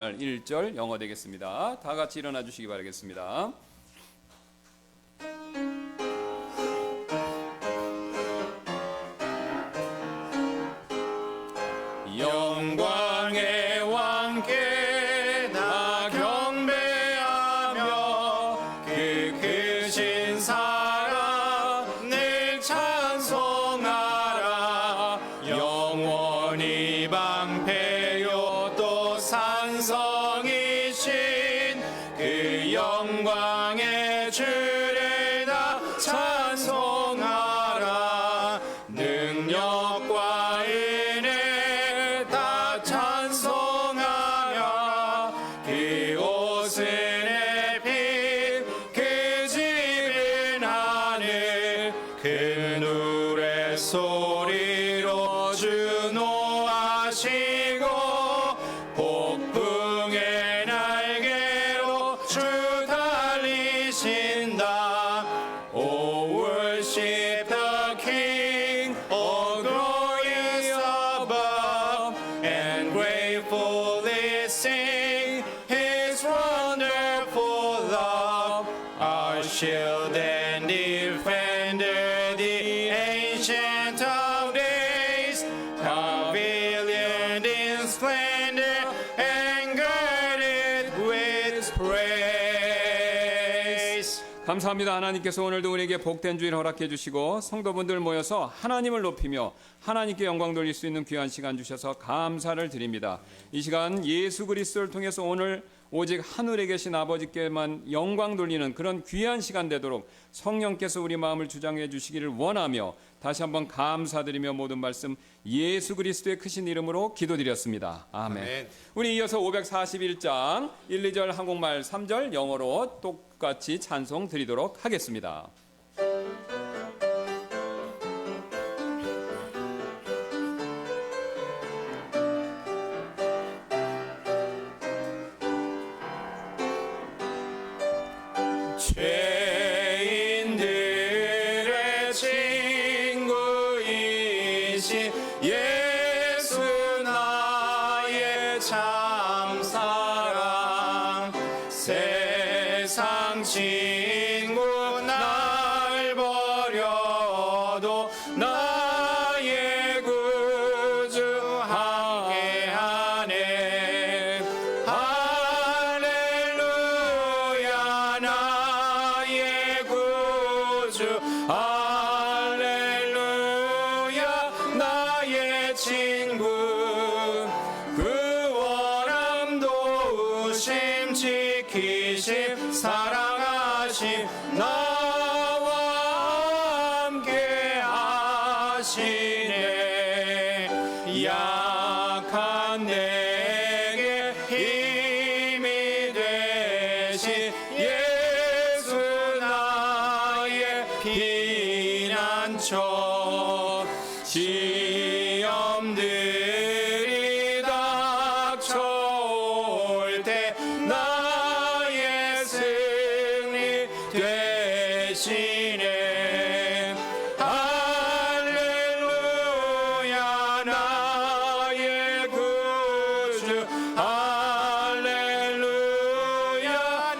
1절 영어 되겠습니다. 다 같이 일어나 주시기 바라겠습니다. 영광의 왕께 다 경배하며 그 크신 사랑 늘 찬송하라. 영원히 방패요 또 산성이신 그 영광의 주를 다 찬송하라. 능력과 은혜 다 찬송하며 그 옷은 빛 그 집은 하늘 그 노래 소리로 주노하시고 폭풍의 날개로 주 달리신다. O worship the King, all glory above, and gratefully sing His wonderful love. Our shield and defender, the ancient of days, pavilion in splendor and girded with praise. 감사합니다. 하나님께서 오늘도 우리에게 복된 주일 허락해 주시고 성도분들 모여서 하나님을 높이며 하나님께 영광 돌릴 수 있는 귀한 시간 주셔서 감사를 드립니다. 이 시간 예수 그리스도를 통해서 오늘 오직 하늘에 계신 아버지께만 영광 돌리는 그런 귀한 시간 되도록 성령께서 우리 마음을 주장해 주시기를 원하며 다시 한번 감사드리며 모든 말씀 예수 그리스도의 크신 이름으로 기도드렸습니다. 아멘. 우리 이어서 541장 1, 2절 한국말 3절 영어로 똑같이 찬송 드리도록 하겠습니다. 죄인들의 친구이신 예수 나의 참사랑 세상 친구 날 버려도 나의 구주 함께하네. 할렐루야 나의 구주 할렐루야 나의 친구 구원함 도우심 지키심 사랑하심 나와 함께 하시네. 약한 내게 힘이 되신 예수 나의 피난처. 시험들이 닥쳐올 때 나의 승리 되시네. 할렐루야 나의 구주 할렐루야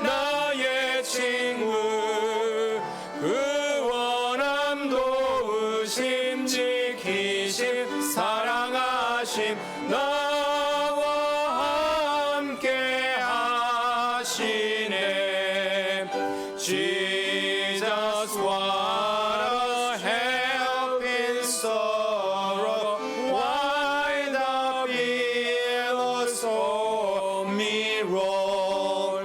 나의 친구 구원함 도우심 지키심 사랑하심 나와 함께 하시네. Jesus, what a help in sorrow, why the billows o'er me roll.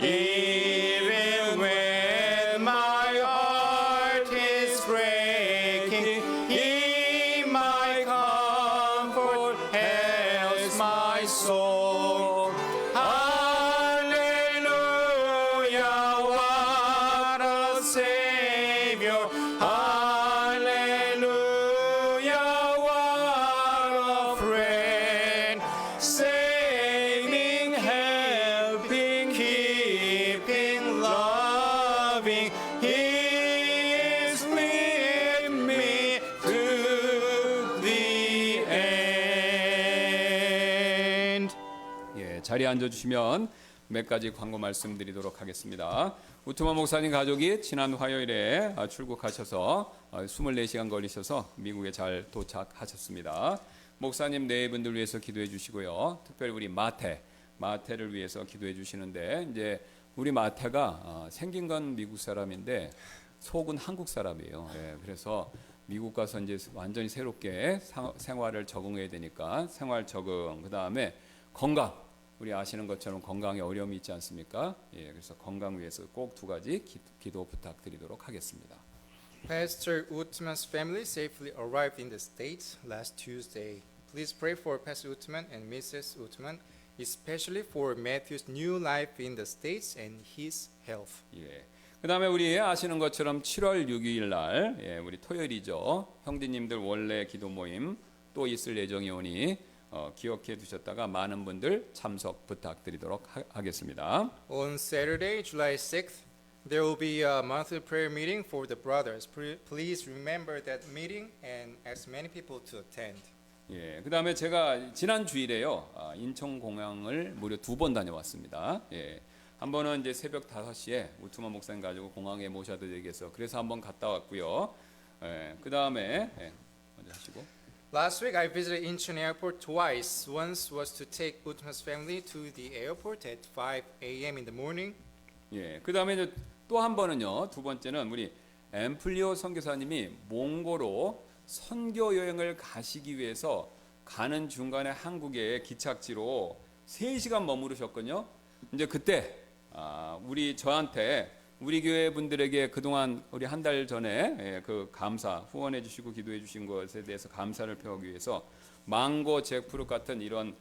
Even when my heart is breaking, He my comfort helps my soul. Hallelujah, what a Savior. Hallelujah, what a friend. Saving help 앉아주시면 몇 가지 광고 말씀드리도록 하겠습니다. 우트만 목사님 가족이 지난 화요일에 출국하셔서 24시간 걸리셔서 미국에 잘 도착하셨습니다. 목사님 네 분들 위해서 기도해 주시고요. 특별히 우리 마태를 위해서 기도해 주시는데, 이제 우리 마태가 생긴 건 미국 사람인데 속은 한국 사람이에요. 예, 그래서 미국 가서 이제 완전히 새롭게 생활을 적응해야 되니까 생활 적응, 그 다음에 건강. 우리 아시는 것처럼 건강에 어려움이 있지 않습니까? 예, 그래서 건강 위해서 꼭 두 가지 기도 부탁드리도록 하겠습니다. Pastor Uthman's family safely arrived in the States last Tuesday. Please pray for Pastor Uthman and Mrs. Uthman, especially for Matthew's new life in the States and his health. 예. 그다음에 우리 아시는 것처럼 7월 6일 날, 예, 우리 토요일이죠. 형제님들 원래 기도 모임 또 있을 예정이 오니 기억해 두셨다가 많은 분들 참석 부탁드리도록 하겠습니다. On Saturday, July 6th, there will be a monthly prayer meeting for the brothers. Please remember that meeting and ask many people to attend. 예, 그다음에 제가 지난 주일에요, 인천 공항을 무려 2번 다녀왔습니다. 예, 한 번은 이제 새벽 5시에 우트만 목사님 가지고 공항에 모셔도 되겠어. 그래서 한번 갔다 왔고요. 예, 그다음에 먼저 하시고. Last week, I visited Incheon Airport twice. Once was to take Uthman's family to the airport at 5 a.m. in the morning. 예, 그다음에 또 한 번은요. 두 번째는 우리 앰플리오 선교사님이 몽고로 선교 여행을 가시기 위해서 가는 중간에 한국의 기착지로 3시간 머무르셨거든요. 이제 그때 저한테 우리 교회 분들에게 그동안 우리 한 달 전에 그 감사 후원해 주시고 기도해 주신 것에 대해서 감사를 표하기 위해서 망고, 잭프루트 같은 이런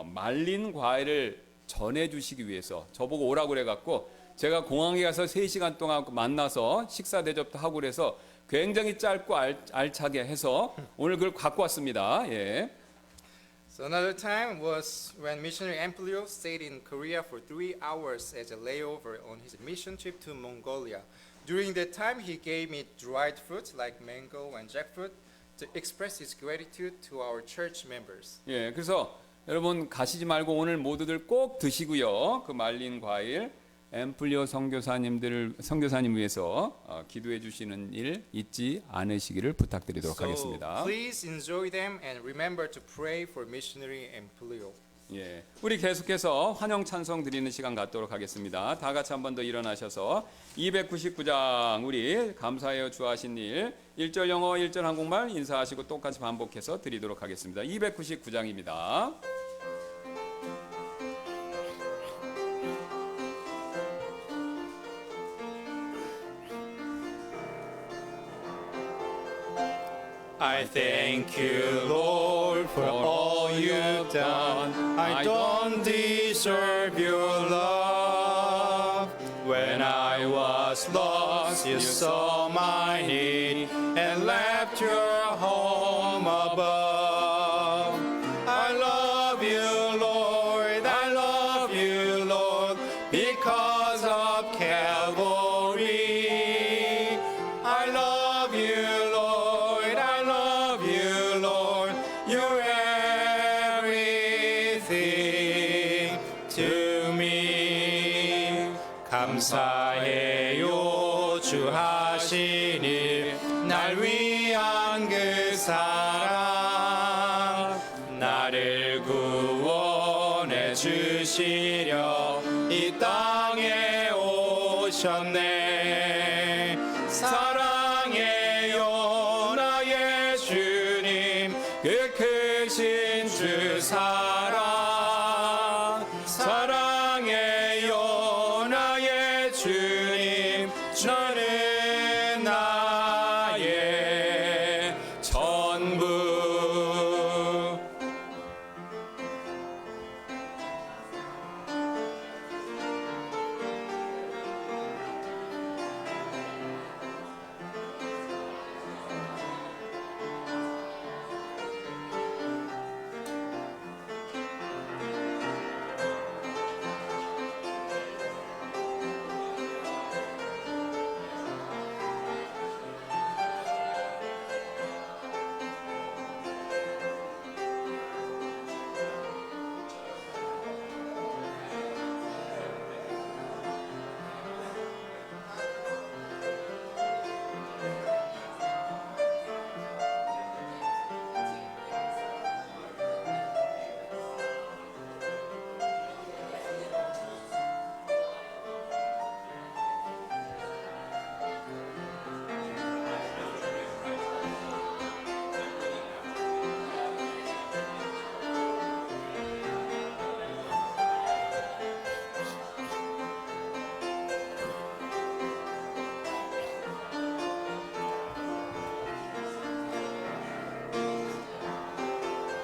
말린 과일을 전해 주시기 위해서 저보고 오라고 그래 갖고 제가 공항에 가서 3시간 동안 만나서 식사 대접도 하고 그래서 굉장히 짧고 알차게 해서 오늘 그걸 갖고 왔습니다. 예. So another time was when missionary Amplio stayed in Korea for 3 hours as a layover on his mission trip to Mongolia. During that time, he gave me dried fruits like mango and jackfruit to express his gratitude to our church members. 예, 그래서 여러분 가시지 말고 오늘 모두들 꼭 드시고요. 그 말린 과일 앰플리오 선교사님 위해서 기도해 주시는 일 잊지 않으시기를 부탁드리도록 하겠습니다. Please enjoy them and remember to pray for missionary Amplio. 예, 우리 계속해서 환영 찬송 드리는 시간 갖도록 하겠습니다. 다 같이 한 번 더 일어나셔서 299장 우리 감사해요 주 하신 일 1절 영어 1절 한국말 인사하시고 똑같이 반복해서 드리도록 하겠습니다. 299장입니다. I thank you, Lord, for all you've done. I don't deserve your love. When I was lost, you saw my need and left your home above. I love you, Lord, I love you, Lord, because of Calvary. I love you, Lord, I love you, Lord, you're everything to me. 감사해요 주 하신 일, 날 위한 그 사랑, 나를 구원해 주시려 이 땅에 오셨네. 사랑해요 나의 주님, 그 크신 주 사랑. 사랑해요 나의 주님, 너는 나의 전부.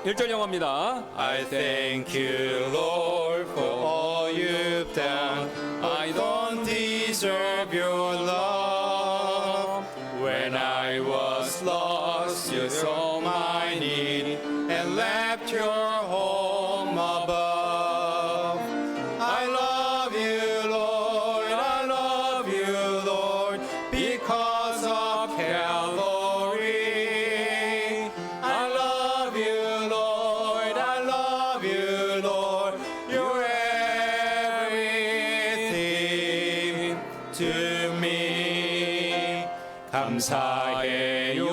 1절 영어입니다. I thank you, Lord, for all you've done. I don't deserve your love. When I was lost, you saw my need and left your home above. I love you, Lord, I love you, Lord, because of Calvary. I love you, Lord, I love you, Lord, you're everything to me. 감사해요,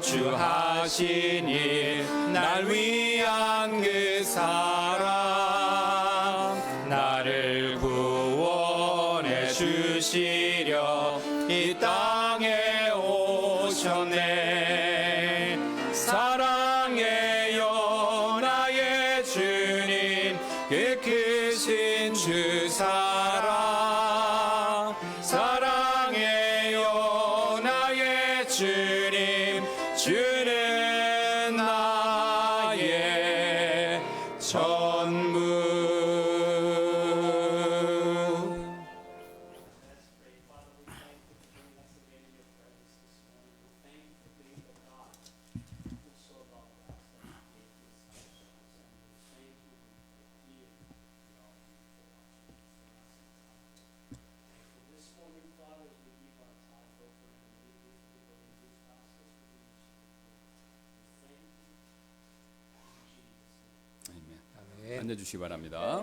주 하신 일, 날 위한 그 사랑, 나를 구원해 주시려 이 땅에 오셨네. 사랑해요, 나의 주님, 그 크신 주 사랑. 사랑해요, 나의 주님, 주는 나의 전부. 앉아주시기 바랍니다.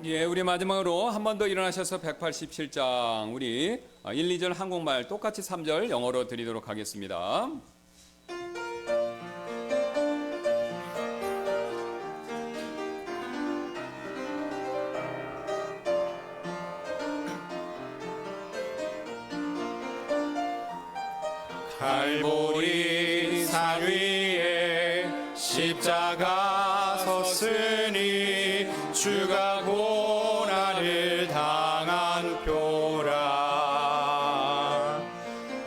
예, 우리 마지막으로 한 번 더 일어나셔서 187장 우리 1, 2절 한국말 똑같이 3절 영어로 드리도록 하겠습니다. 갈보리 산 위에 십자가 섰으니 주가 고난을 당한 표라.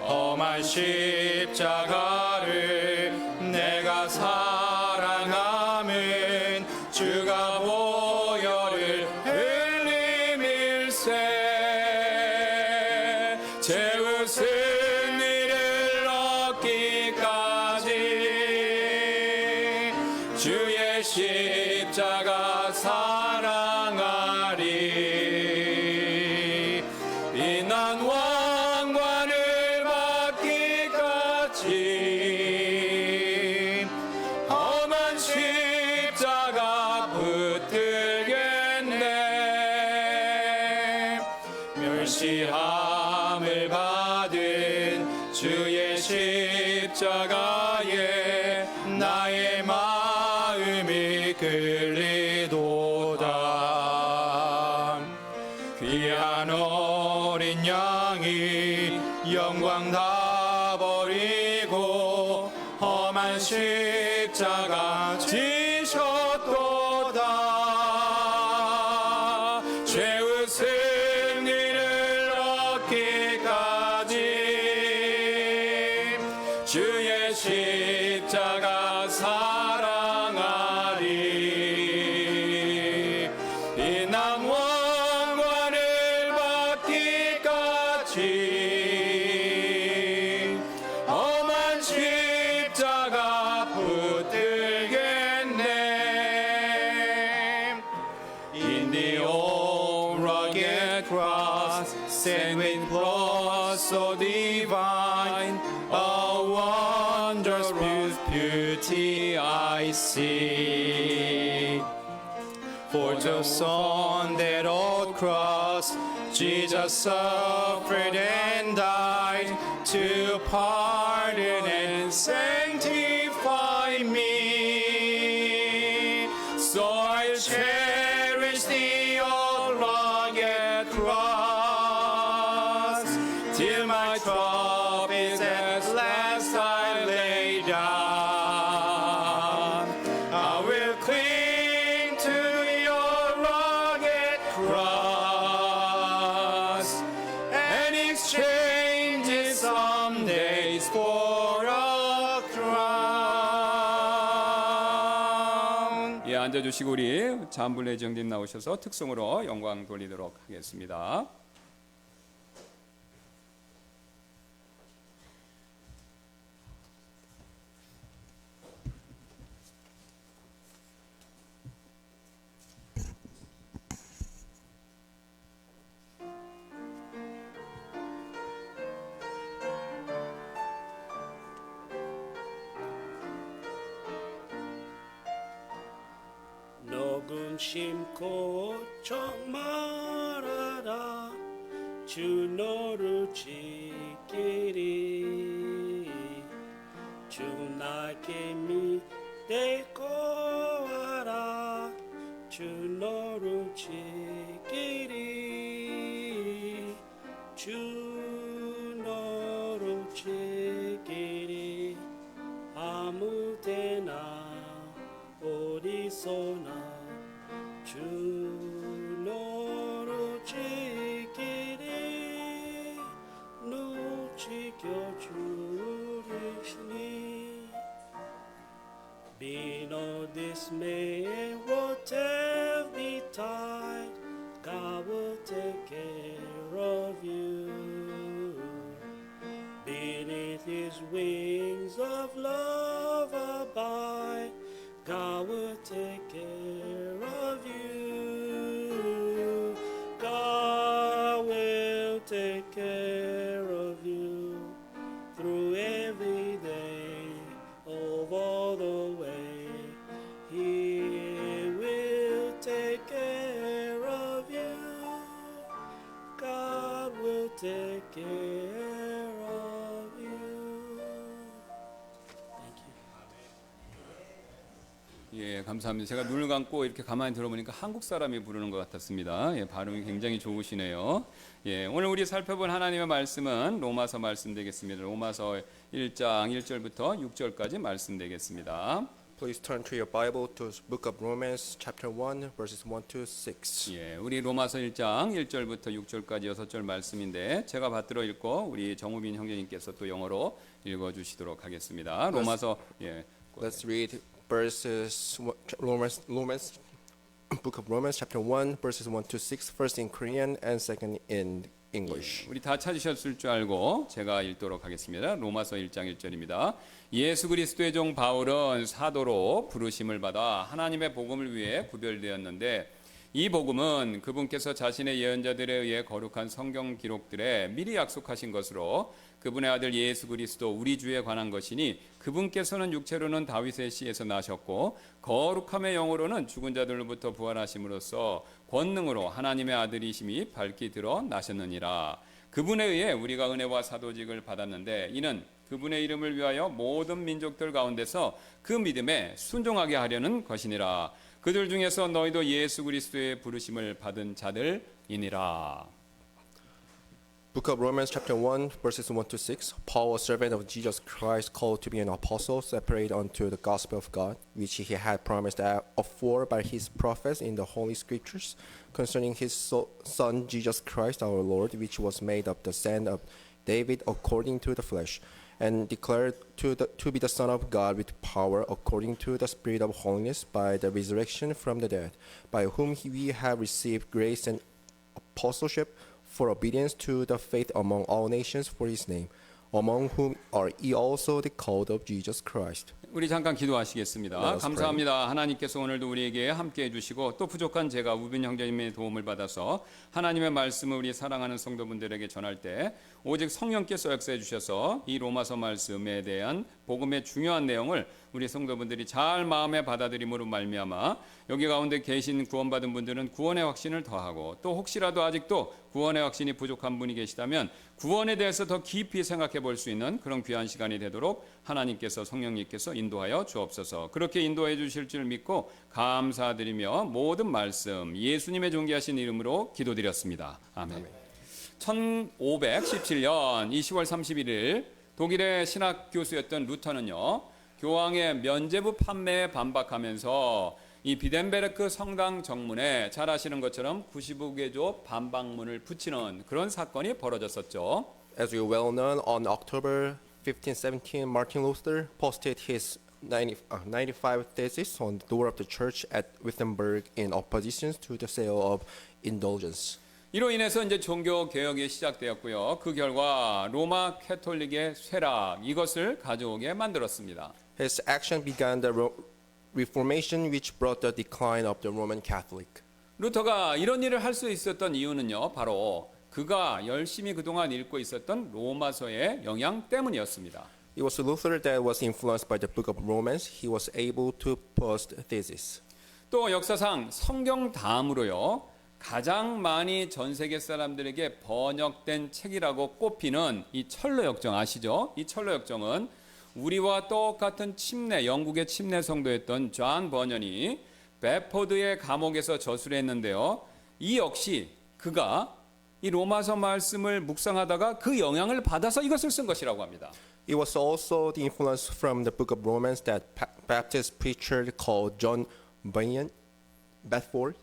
험한 십자가를 내가 사랑함은 주가 보혈을 흘림일세. 제우스 주의 십자가 사랑하리. 비난 왕관을 받기까지 험한 십자가 붙들겠네. 멸시함을 받은 주의 십자가에 나의 마음이 끌리도다. 귀한 어린 양이 영광 다 버리고 험한 십자가 지셨도다. 죄의 승리를 얻기까지 주의 십자가 사랑하리. 비난 왕관을 받기까지 험한 십자가 붙들겠네. In the old rugged cross, stained with blood so divine, a wondrous beauty I see. For just on that old cross, Jesus suffered and died to pardon and sanctify me. So I cherish the old rugged cross till my trophies at last I lay down. I will cling to your rugged cross and exchange it some days for a crown. 예, 앉아주시고 우리 잠불례 정님 나오셔서 특송으로 영광 돌리도록 하겠습니다. 녹음 심고 적말하라 주 너를 지키리 주 나에게 믿고 와라 주 너를 지키리 주 너를 지키리 아무 데나 어디서나 주 너를 지키리 너 지켜주리시니 Be no dismay whatever betide God will take care of you Beneath his wings of love abide God will take care of you. God will take care of you through every day of all the way. He will take care of you. God will take care of you. Thank you. 예, 감사합니다. 제가 눈을 감고 이렇게 가만히 들어보니까 한국 사람이 부르는 것 같았습니다. 예, 발음이 굉장히 좋으시네요. 예, 오늘 우리 살펴본 하나님의 말씀은 로마서 말씀 되겠습니다. 로마서 1장 1절부터 6절까지 말씀 되겠습니다. Please turn to your Bible to Book of Romans, chapter 1, verses 1 to 6. 예, 우리 로마서 1장 1절부터 6절까지 6절 말씀인데 제가 받들어 읽고 우리 정우빈 형제님께서 또 영어로 읽어 주시도록 하겠습니다. 로마서 예. Let's read verses Romans Book of Romans, chapter 1, verses 1 to 6, first in Korean and second in English. 우리 다 찾으셨을 줄 알고 제가 읽도록 하겠습니다. 로마서 1장 1절입니다. 예수 그리스도의 종 바울은 사도로 부르심을 받아 하나님의 복음을 위해 구별되었는데 이 복음은 그분께서 자신의 예언자들에 의해 거룩한 성경 기록들에 미리 약속하신 것으로 그분의 아들 예수 그리스도 우리 주에 관한 것이니 그분께서는 육체로는 다윗의 씨에서 나셨고 거룩함의 영으로는 죽은 자들로부터 부활하심으로써 권능으로 하나님의 아들이심이 밝히 드러 나셨느니라. 그분에 의해 우리가 은혜와 사도직을 받았는데 이는 그분의 이름을 위하여 모든 민족들 가운데서 그 믿음에 순종하게 하려는 것이니라. 그들 중에서 너희도 예수 그리스도의 부르심을 받은 자들이니라. Book of Romans, chapter 1, verses 1 to 6. Paul, a servant of Jesus Christ, called to be an apostle, separate unto the gospel of God, which he had promised afore by his prophets in the holy scriptures, concerning his Son Jesus Christ our Lord, which was made of the seed of David according to the flesh, and declared to be the Son of God with power according to the Spirit of holiness by the resurrection from the dead, by whom we have received grace and apostleship for obedience to the faith among all nations for his name, among whom are ye also the called of Jesus Christ. 우리 잠깐 기도하시겠습니다. Let us 감사합니다. 하나님께서 오늘도 우리에게 함께 해주시고 또 부족한 제가 우빈 형제님의 도움을 받아서 하나님의 말씀을 우리 사랑하는 성도분들에게 전할 때 오직 성령께서 역사해 주셔서 이 로마서 말씀에 대한 복음의 중요한 내용을 우리 성도분들이 잘 마음에 받아들임으로 말미암아 여기 가운데 계신 구원받은 분들은 구원의 확신을 더하고 또 혹시라도 아직도 구원의 확신이 부족한 분이 계시다면 구원에 대해서 더 깊이 생각해 볼 수 있는 그런 귀한 시간이 되도록 하나님께서 성령님께서 인도하여 주옵소서. 그렇게 인도해 주실 줄 믿고 감사드리며 모든 말씀 예수님의 존귀하신 이름으로 기도드렸습니다. 아멘. 1517년 20월 31일 독일의 신학 교수였던 루터는요, 교황의 면죄부 판매에 반박하면서 이 비덴베르크 성당 정문에 잘 아시는 것처럼 95개조 반박문을 붙이는 그런 사건이 벌어졌었죠. As you well know, on October 1517, Martin Luther posted his 95 thesis on the door of the church at Wittenberg in opposition to the sale of indulgence. 이로 인해서 이제 종교 개혁이 시작되었고요. 그 결과 로마 캐톨릭의 쇠락 이것을 가져오게 만들었습니다. His action began the Reformation, which brought the decline of the Roman Catholic. 루터가 이런 일을 할 수 있었던 이유는요, 바로 그가 열심히 그동안 읽고 있었던 로마서의 영향 때문이었습니다. It was Luther that was influenced by the book of Romans. He was able to post thesis. 또 역사상 성경 다음으로요, 가장 많이 전 세계 사람들에게 번역된 책이라고 꼽히는 이 철로역정 아시죠? 이 철로역정은 우리와 똑같은 침례, 영국의 침례 성도였던 존 버년이 베포드의 감옥에서 저술을 했는데요. 이 역시 그가 이 로마서 말씀을 묵상하다가 그 영향을 받아서 이것을 쓴 것이라고 합니다. It was also the influence from the book of Romans that Baptist preacher called John Bunyan Bedford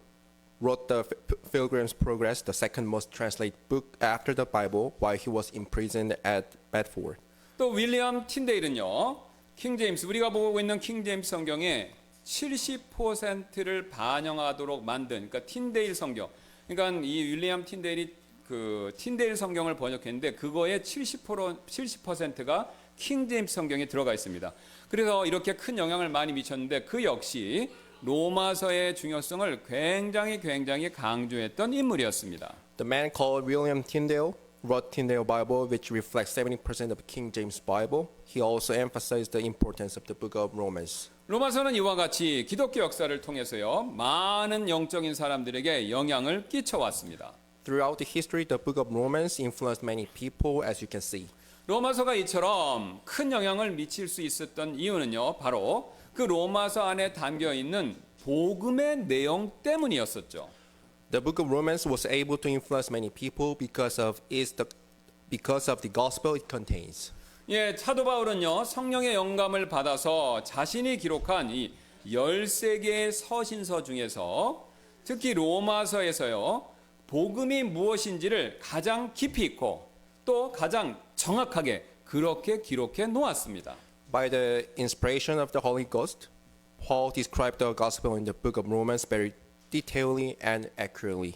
wrote the Pilgrim's Progress, the second most translated book after the Bible, while he was imprisoned at Bedford. 또 윌리엄 틴데일은요, 킹제임스 우리가 보고 있는 킹제임스 성경의 70%를 반영하도록 만든 그러니까 틴데일 성경. 그러니까 이 윌리엄 틴데일이 그 틴데일 성경을 번역했는데 그거의 70%가 킹제임스 성경에 들어가 있습니다. 그래서 이렇게 큰 영향을 많이 미쳤는데 그 역시 로마서의 중요성을 굉장히 강조했던 인물이었습니다. The man called William Tyndale wrote Tyndale Bible, which reflects 70% of King James Bible. He also emphasized the importance of the book of Romans. 로마서는 이와 같이 기독교 역사를 통해서요, 많은 영적인 사람들에게 영향을 끼쳐왔습니다. Throughout the history, the book of Romans influenced many people, as you can see. 로마서가 이처럼 큰 영향을 미칠 수 있었던 이유는요, 바로 그 로마서 안에 담겨 있는 복음의 내용 때문이었었죠. The book of Romans was able to influence many people because of the gospel it contains. 예, 사도 바울은요, 성령의 영감을 받아서 자신이 기록한 이 13개의 서신서 중에서 특히 로마서에서요, 복음이 무엇인지를 가장 깊이 있고 또 가장 정확하게 그렇게 기록해 놓았습니다. By the inspiration of the Holy Ghost, Paul described the gospel in the book of Romans very detailedly and accurately.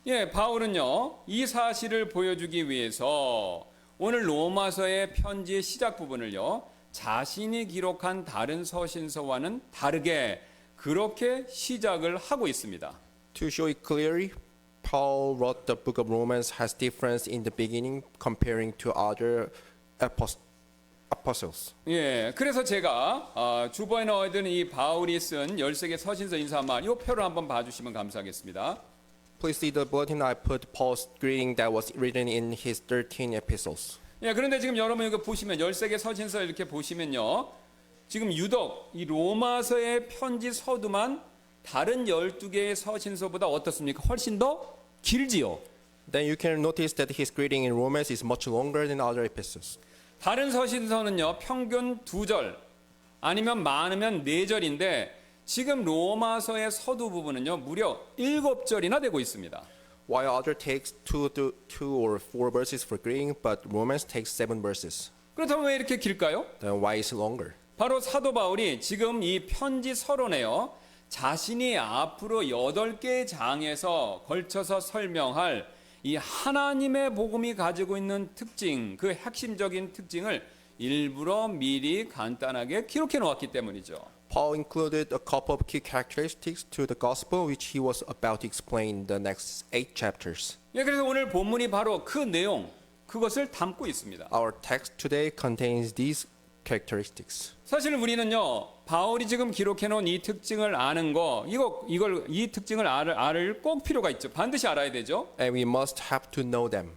예, 바울은요, 이 사실을 보여주기 위해서 오늘 로마서의 편지의 시작 부분을요, 자신이 기록한 다른 서신서와는 다르게 그렇게 시작을 하고 있습니다. To show it clearly, Paul wrote the book of Romans has difference in the beginning comparing to other apostles. 예, 그래서 제가 주보에 넣어둔 이 바울이 쓴 13개 서신서 인사말 이 표를 한번 봐주시면 감사하겠습니다. Please see the bulletin I put Paul's greeting that was written in his 13 epistles. 예, 그런데 지금 여러분 이거 보시면 13개 서신서 이렇게 보시면요, 지금 유독 이 로마서의 편지 서두만 다른 12개의 서신서보다 어떻습니까? 훨씬 더 길지요. Then you can notice that his greeting in Romans is much longer than other epistles. 다른 서신서는요, 평균 2절 아니면 많으면 4절인데 지금 로마서의 서두 부분은요, 무려 7절이나 되고 있습니다. While other takes two or four verses for greeting, but Romans takes 7 verses. 그렇다면 왜 이렇게 길까요? Then why is it longer? 바로 사도 바울이 지금 이 편지 서론에요, 자신이 앞으로 8개의 장에서 걸쳐서 설명할 이 하나님의 복음이 가지고 있는 특징, 그 핵심적인 특징을 일부러 미리 간단하게 기록해 놓았기 때문이죠. Paul included a couple of key characteristics to the gospel which he was about to explain in the next 8 chapters. 예, 그래서 오늘 본문이 바로 그 내용, 그것을 담고 있습니다. Our text today contains these characteristics. 사실 우리는요, 바울이 지금 기록해 놓은 이 특징을 아는 거, 이 특징을 알을 꼭 필요가 있죠. 반드시 알아야 되죠. And we must have to know them.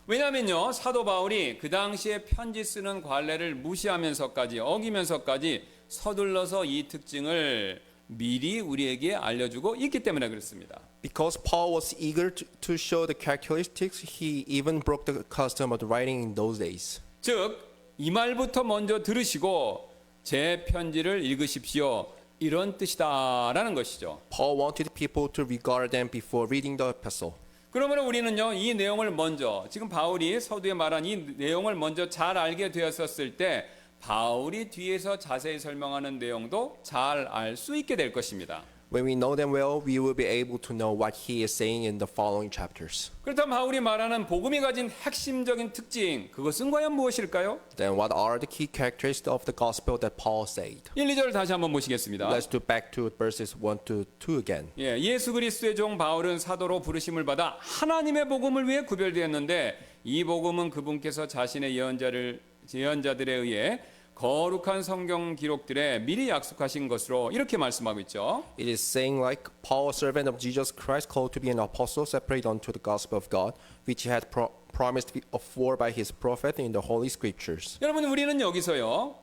왜냐하면요, 사도 바울이 그 당시에 편지 쓰는 관례를 무시하면서까지, 어기면서까지 서둘러서 이 특징을 미리 우리에게 알려주고 있기 때문에 그렇습니다. Because Paul was eager to show the characteristics, he even broke the custom of writing in those days. 즉, 이 말부터 먼저 들으시고 제 편지를 읽으십시오. 이런 뜻이다라는 것이죠. Paul wanted people to regard them before reading the epistle. 그러므로 우리는요, 이 내용을 먼저, 지금 바울이 서두에 말한 이 내용을 먼저 잘 알게 되었었을 때 바울이 뒤에서 자세히 설명하는 내용도 잘 알 수 있게 될 것입니다. When we know them well, we will be able to know what he is saying in the following chapters. 그렇다면 바울이 말하는 복음이 가진 핵심적인 특징, 그것은 과연 무엇일까요? Then what are the key characteristics of the gospel that Paul said? 1, 2절 다시 한번 보시겠습니다. Let's do back to verses 1 to 2 again. 예, 예수 그리스도의 종 바울은 사도로 부르심을 받아 하나님의 복음을 위해 구별되었는데 이 복음은 그분께서 자신의 예언자들에 의해 거룩한 성경 기록들에 미리 약속하신 것으로 이렇게 말씀하고 있죠. It is saying like Paul, a servant of Jesus Christ, called to be an apostle, separated unto the gospel of God, which he had promised afore by his prophet in the holy scriptures. 여러분, 우리는 여기서요,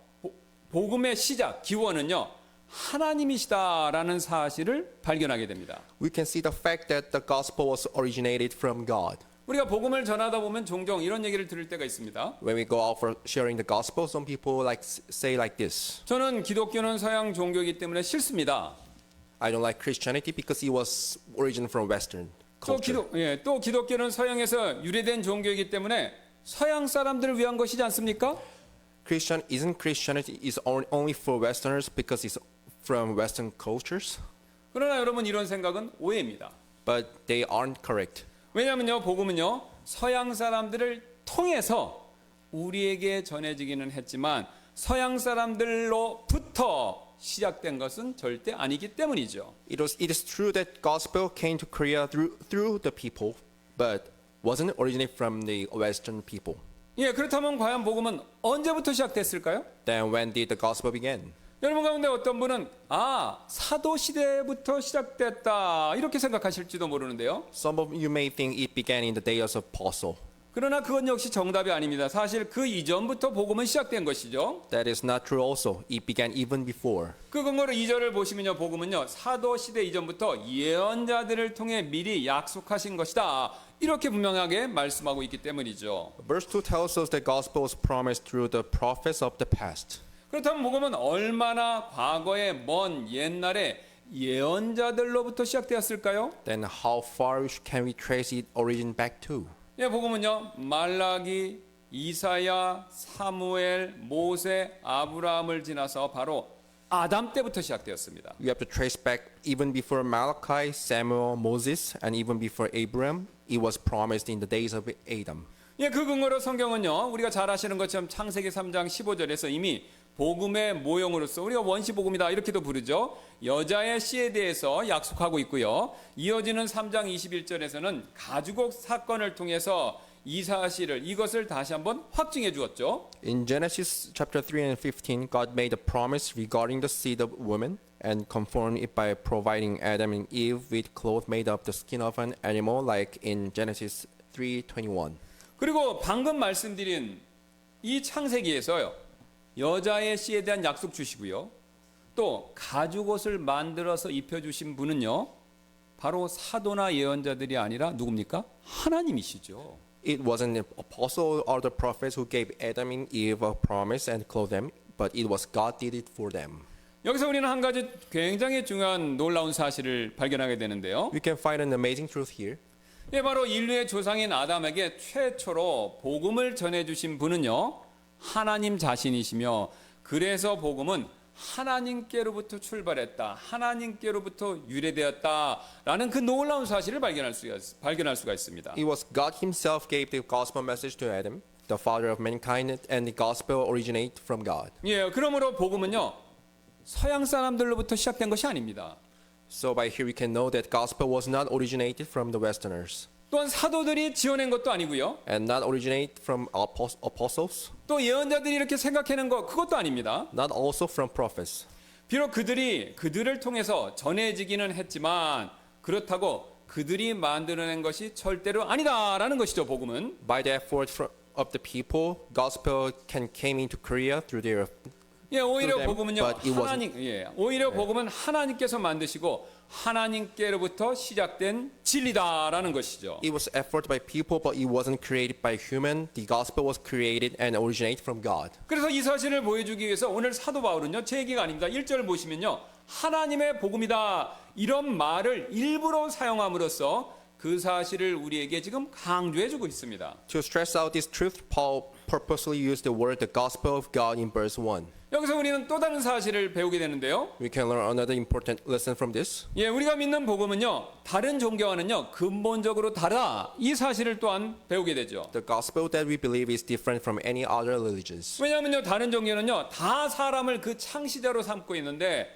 복음의 시작, 기원은요, 하나님이시다라는 사실을 발견하게 됩니다. We can see the fact that the gospel was originated from God. 우리가 복음을 전하다 보면 종종 이런 얘기를 들을 때가 있습니다. When we go out for sharing the gospel, some people say like this: 저는 기독교는 서양 종교이기 때문에 싫습니다. I don't like Christianity because it was originated from Western culture. 또 기독교는 서양에서 유래된 종교이기 때문에 서양 사람들을 위한 것이지 않습니까? Christianity is only for Westerners because it's from Western cultures? 그러나 여러분, 이런 생각은 오해입니다. But they aren't correct. 왜냐하면요, 복음은요, 서양 사람들을 통해서 우리에게 전해지기는 했지만 서양 사람들로부터 시작된 것은 절대 아니기 때문이죠. It is true that gospel came to Korea through the people, but wasn't originated from the Western people. 예, 그렇다면 과연 복음은 언제부터 시작됐을까요? Then when did the gospel begin? 여러분 가운데 어떤 분은 사도 시대부터 시작됐다 이렇게 생각하실지도 모르는데요. Some of you may think it began in the days of Apostle. 그러나 그건 역시 정답이 아닙니다. 사실 그 이전부터 복음은 시작된 것이죠. That is not true also. It began even before. 그 근거로 2절을 보시면요, 복음은요, 사도 시대 이전부터 예언자들을 통해 미리 약속하신 것이다. 이렇게 분명하게 말씀하고 있기 때문이죠. Verse 2 tells us that gospel was promised through the prophets of the past. 그렇다면 복음은 얼마나 과거의 먼 옛날에 예언자들로부터 시작되었을까요? Then how far can we trace its origin back to? 예, 복음은요, 말라기, 이사야, 사무엘, 모세, 아브라함을 지나서 바로 아담 때부터 시작되었습니다. We have to trace back even before Malachi, Samuel, Moses, and even before Abraham. It was promised in the days of Adam. 예, 그 근거로 성경은요, 우리가 잘 아시는 것처럼 창세기 3장 15절에서 이미 복음의 모형으로서 우리가 원시복음이다 이렇게도 부르죠. 여자의 씨에 대해서 약속하고 있고요. 이어지는 3장 21절에서는 가죽옷 사건을 통해서 이 사실을, 이것을 다시 한번 확증해 주었죠. In Genesis chapter 3 and 15, God made a promise regarding the seed of woman and confirmed it by providing Adam and Eve with clothes made of the skin of an animal like in Genesis 3:21. 그리고 방금 말씀드린 이 창세기에서요, 여자의 씨에 대한 약속 주시고요, 또 가죽옷을 만들어서 입혀주신 분은요, 바로 사도나 예언자들이 아니라 누굽니까? 하나님이시죠. It wasn't the apostle or the prophets who gave Adam and Eve a promise and clothed them, but it was God did it for them. 여기서 우리는 한 가지 굉장히 중요한 놀라운 사실을 발견하게 되는데요. We can find an amazing truth here. 예, 바로 인류의 조상인 아담에게 최초로 복음을 전해주신 분은요, 하나님 자신이시며, 그래서 복음은 하나님께로부터 출발했다, 하나님께로부터 유래되었다라는 그 놀라운 사실을 발견할 수가 있습니다. It was God Himself gave the gospel message to Adam. the Father of mankind, and the gospel originate from God. 예, 그러므로 복음은요 서양 사람들로부터 시작된 것이 아닙니다. So by here we can know that gospel was not originated from the Westerners, 또한 사도들이 지어낸 것도 아니고요. and not originate from apostles, 또 예언자들이 이렇게 생각해낸 것 그것도 아닙니다. not also from prophets. 비록 그들을 통해서 전해지기는 했지만 그렇다고 그들이 만들어낸 것이 절대로 아니다라는 것이죠. 복음은. By the effort of the people, gospel came into Korea through their. 예, 오히려 them, 복음은요. but it wasn't. 오히려 복음은 하나님께서 만드시고 하나님께로부터 시작된 진리다라는 것이죠. It was effort by people, but it wasn't created by human. The gospel was created and originate from God. 그래서 이 사실을 보여주기 위해서 오늘 사도 바울은요. 제 얘기가 아닙니다. 1절을 보시면요. 하나님의 복음이다. 이런 말을 일부러 사용함으로써 그 사실을 우리에게 지금 강조해주고 있습니다. To stress out this truth, Paul purposely used the word the gospel of God in verse 1. 여기서 우리는 또 다른 사실을 배우게 되는데요. We can learn another important lesson from this. 예, 우리가 믿는 복음은요. 다른 종교와는요. 근본적으로 다르다. 이 사실을 또한 배우게 되죠. The gospel that we believe is different from any other religions. 왜냐하면요. 다른 종교는요. 다 사람을 그 창시자로 삼고 있는데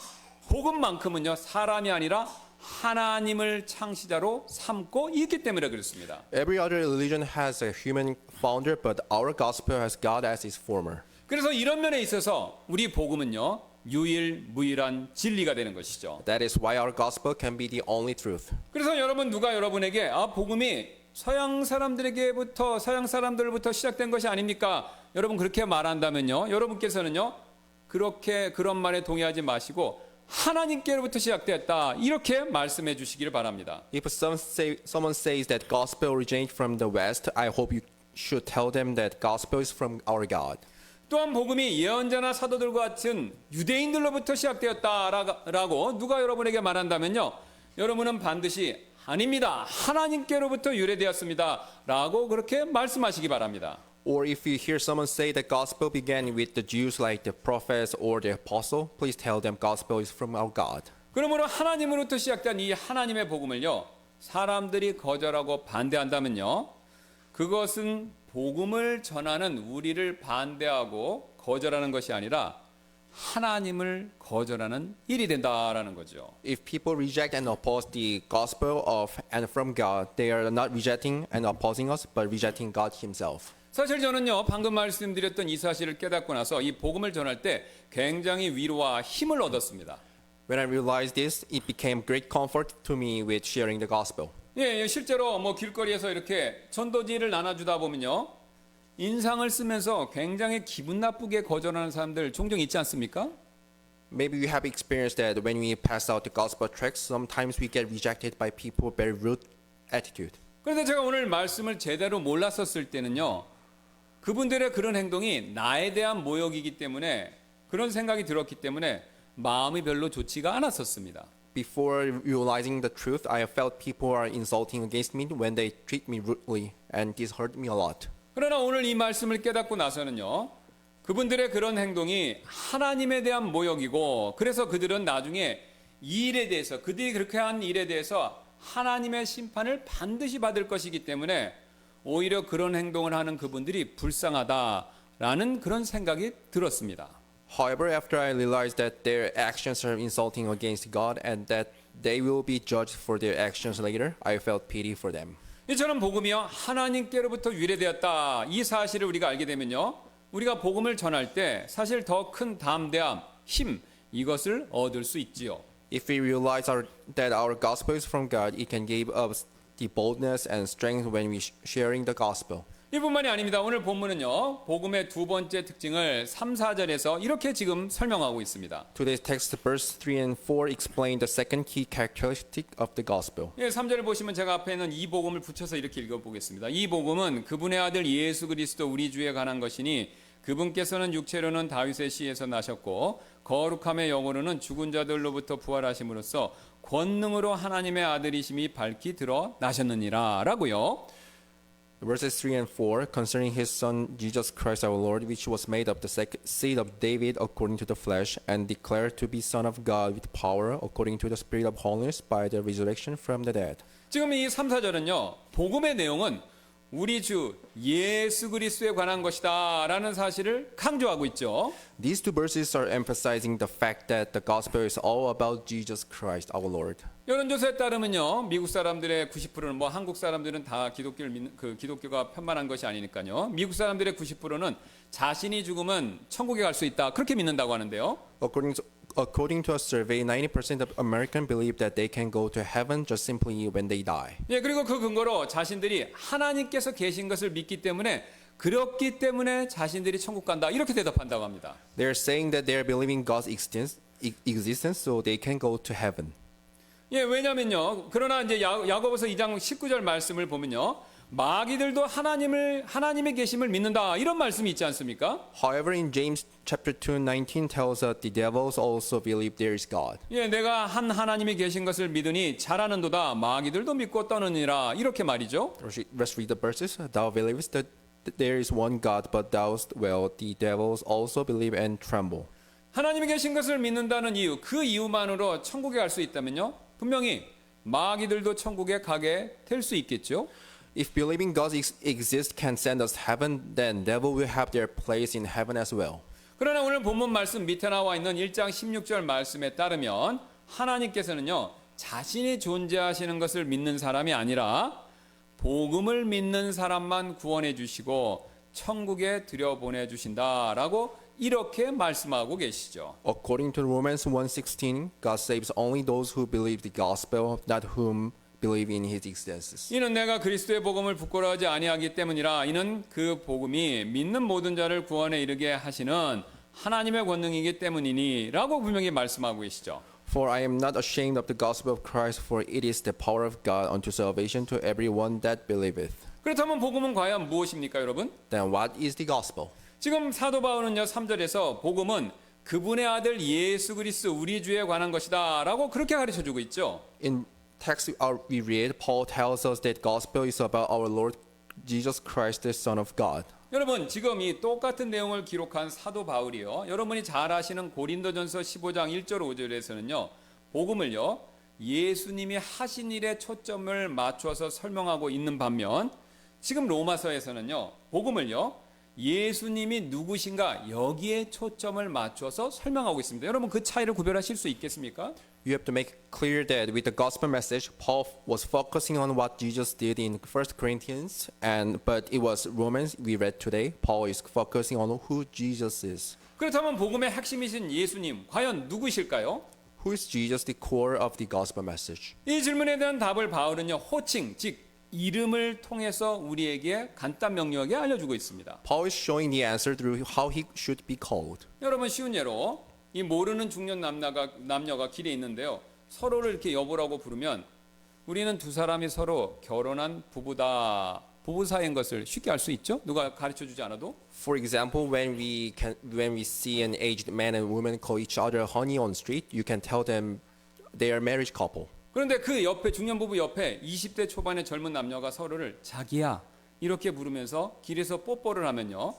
복음만큼은요. 사람이 아니라 하나님을 창시자로 삼고 있기 때문에 그렇습니다. Every other religion has a human founder, but our gospel has God as its former. 그래서 이런 면에 있어서 우리 복음은요. 유일무이한 진리가 되는 것이죠. That is why our gospel can be the only truth. 그래서 누가 여러분에게 복음이 서양 사람들부터 시작된 것이 아닙니까? 여러분 그렇게 말한다면요. 여러분께서는요. 그런 말에 동의하지 마시고 하나님께로부터 시작되었다. 이렇게 말씀해 주시기를 바랍니다. If someone says that gospel originates from the West, I hope you should tell them that gospel is from our God. 또한 복음이 예언자나 사도들과 같은 유대인들로부터 시작되었다라고 누가 여러분에게 말한다면요. 여러분은 반드시 아닙니다. 하나님께로부터 유래되었습니다. 라고 그렇게 말씀하시기 바랍니다. Or if you hear someone say that gospel began with the Jews like the prophets or the apostle, please tell them gospel is from our God. 그러므로 하나님으로부터 시작된 이 하나님의 복음을요. 사람들이 거절하고 반대한다면요. 그것은 복음을 전하는 우리를 반대하고 거절하는 것이 아니라 하나님을 거절하는 일이 된다라는 거죠. If people reject and oppose the gospel of and from God, they are not rejecting and opposing us, but rejecting God Himself. 사실 저는요. 방금 말씀드렸던 이 사실을 깨닫고 나서 이 복음을 전할 때 굉장히 위로와 힘을 얻었습니다. When I realized this, it became great comfort to me with sharing the gospel. 예, 실제로 길거리에서 이렇게 전도지를 나눠주다 보면요. 인상을 쓰면서 굉장히 기분 나쁘게 거절하는 사람들 종종 있지 않습니까? Maybe we have experienced that when we pass out the gospel tracts, sometimes we get rejected by people with very rude attitude. 그런데 제가 오늘 말씀을 제대로 몰랐었을 때는요. 그분들의 그런 행동이 나에 대한 모욕이기 때문에 그런 생각이 들었기 때문에 마음이 별로 좋지가 않았었습니다. Before realizing the truth, I felt people are insulting against me when they treat me rudely, and this hurt me a lot. 그러나 오늘 이 말씀을 깨닫고 나서는요. 그분들의 그런 행동이 하나님에 대한 모욕이고 그래서 그들은 나중에 이 일에 대해서 그들이 그렇게 한 일에 대해서 하나님의 심판을 반드시 받을 것이기 때문에 오히려 그런 행동을 하는 그분들이 불쌍하다라는 그런 생각이 들었습니다. However, after I realized that their actions are insulting against God and that they will be judged for their actions later, I felt pity for them. 이처럼 복음이요 하나님께로부터 유래되었다 이 사실을 우리가 알게 되면요 우리가 복음을 전할 때 사실 더 큰 담대함, 힘 이것을 얻을 수 있지요. If we realize that our gospel is from God, it can give us the boldness and strength when we sharing the gospel. 이뿐만이 아닙니다. 오늘 본문은요 복음의 두 번째 특징을 3, 4절에서 이렇게 지금 설명하고 있습니다. Today's text, verse 3 and 4, explain the second key characteristic of the gospel. 예, 3절을 보시면 제가 앞에 있는 이 복음을 붙여서 이렇게 읽어보겠습니다. 이 복음은 그분의 아들 예수 그리스도 우리 주에 관한 것이니 그분께서는 육체로는 다윗의 씨에서 나셨고 거룩함의 영으로는 죽은 자들로부터 부활하심으로써 권능으로 하나님의 아들이심이 밝히 드러나셨느니라 라고요. Verses 3 and 4, concerning his son Jesus Christ our Lord, which was made of the seed of David according to the flesh, and declared to be Son of God with power according to the Spirit of holiness by the resurrection from the dead. 지금 이 3, 4절은요. 복음의 내용은 우리 주 예수 그리스도에 관한 것이다라는 사실을 강조하고 있죠. These two verses are emphasizing the fact that the gospel is all about Jesus Christ, our Lord. 여론조사에 따르면요, 미국 사람들의 90%는 뭐 한국 사람들은 다 기독교를 믿는 기독교가 편만한 것이 아니니까요. 미국 사람들의 90%는 자신이 죽으면 천국에 갈 수 있다 그렇게 믿는다고 하는데요. According to a survey, 90% of Americans believe that they can go to heaven just simply when they die. 예, 그리고 그 근거로 자신들이 하나님께서 계신 것을 믿기 때문에 그렇기 때문에 자신들이 천국 간다 이렇게 대답한다고 합니다. They are saying that they are believing God's existence so they can go to heaven. 예, 왜냐면요. 그러나 이제 야고보서 2장 19절 말씀을 보면요. 마귀들도 하나님의 계심을 믿는다 이런 말씀이 있지 않습니까? However, in James chapter 2:19 tells us the devils also believe there is God. 예, 내가 한 하나님이 계신 것을 믿으니 잘하는도다 마귀들도 믿고 떠느니라 이렇게 말이죠. Let's read the verses. Thou believest that there is one God, but thou well, the devils also believe and tremble. 하나님이 계신 것을 믿는다는 이유, 그 이유만으로 천국에 갈 수 있다면요. 분명히 마귀들도 천국에 가게 될 수 있겠죠. If believing God exists can send us heaven, then devil will have their place in heaven as well. 그러나 오늘 본문 말씀 밑에 나와 있는 1장 16절 말씀에 따르면 하나님께서는요. 자신이 존재하시는 것을 믿는 사람이 아니라 복음을 믿는 사람만 구원해 주시고 천국에 들여보내 주신다라고 이렇게 말씀하고 계시죠. According to Romans 1:16, God saves only those who believe the gospel, not whom believe in his existence. 이는 내가 그리스도의 복음을 부끄러워하지 아니하기 때문이라. 이는 그 복음이 믿는 모든 자를 구원에 이르게 하시는 하나님의 권능이기 때문이니라고 분명히 말씀하고 계시죠. For I am not ashamed of the gospel of Christ, for it is the power of God unto salvation to everyone that believeth. 그렇다면 복음은 과연 무엇입니까, 여러분? Then what is the gospel? 지금 사도 바울은요 3절에서 복음은 그분의 아들 예수 그리스도 우리 주에 관한 것이다라고 그렇게 가르쳐 주고 있죠. In text we read, Paul tells us that gospel is about our Lord Jesus Christ, the Son of God. 여러분 지금 이 똑같은 내용을 기록한 사도 바울이요. 여러분이 잘 아시는 고린도전서 15장 1절 5절에서는요. 복음을요. 예수님이 하신 일에 초점을 맞춰서 설명하고 있는 반면 지금 로마서에서는요. 복음을요. 예수님이 누구신가 여기에 초점을 맞춰서 설명하고 있습니다. 여러분 그 차이를 구별하실 수 있겠습니까? You have to make clear that with the gospel message, Paul was focusing on what Jesus did in 1 Corinthians, but it was Romans we read today. Paul is focusing on who Jesus is. 그렇다면 복음의 핵심이신 예수님 과연 누구실까요? Who is Jesus, the core of the gospel message? 이 질문에 대한 답을 바울은요 호칭 즉 이름을 통해서 우리에게 간단 명료하게 알려주고 있습니다. Paul is showing the answer through how he should be called. 여러분 쉬운 예로 이 모르는 중년 남녀가 길에 있는데요. 서로를 이렇게 여보라고 부르면 우리는 두 사람이 서로 결혼한 부부다. 부부 사이인 것을 쉽게 알 수 있죠? 누가 가르쳐 주지 않아도. For example, when we see an aged man and woman call each other honey on street, you can tell them they are marriage couple. 그런데 그 옆에 중년 부부 옆에 20대 초반의 젊은 남녀가 서로를 자기야 이렇게 부르면서 길에서 뽀뽀를 하면요.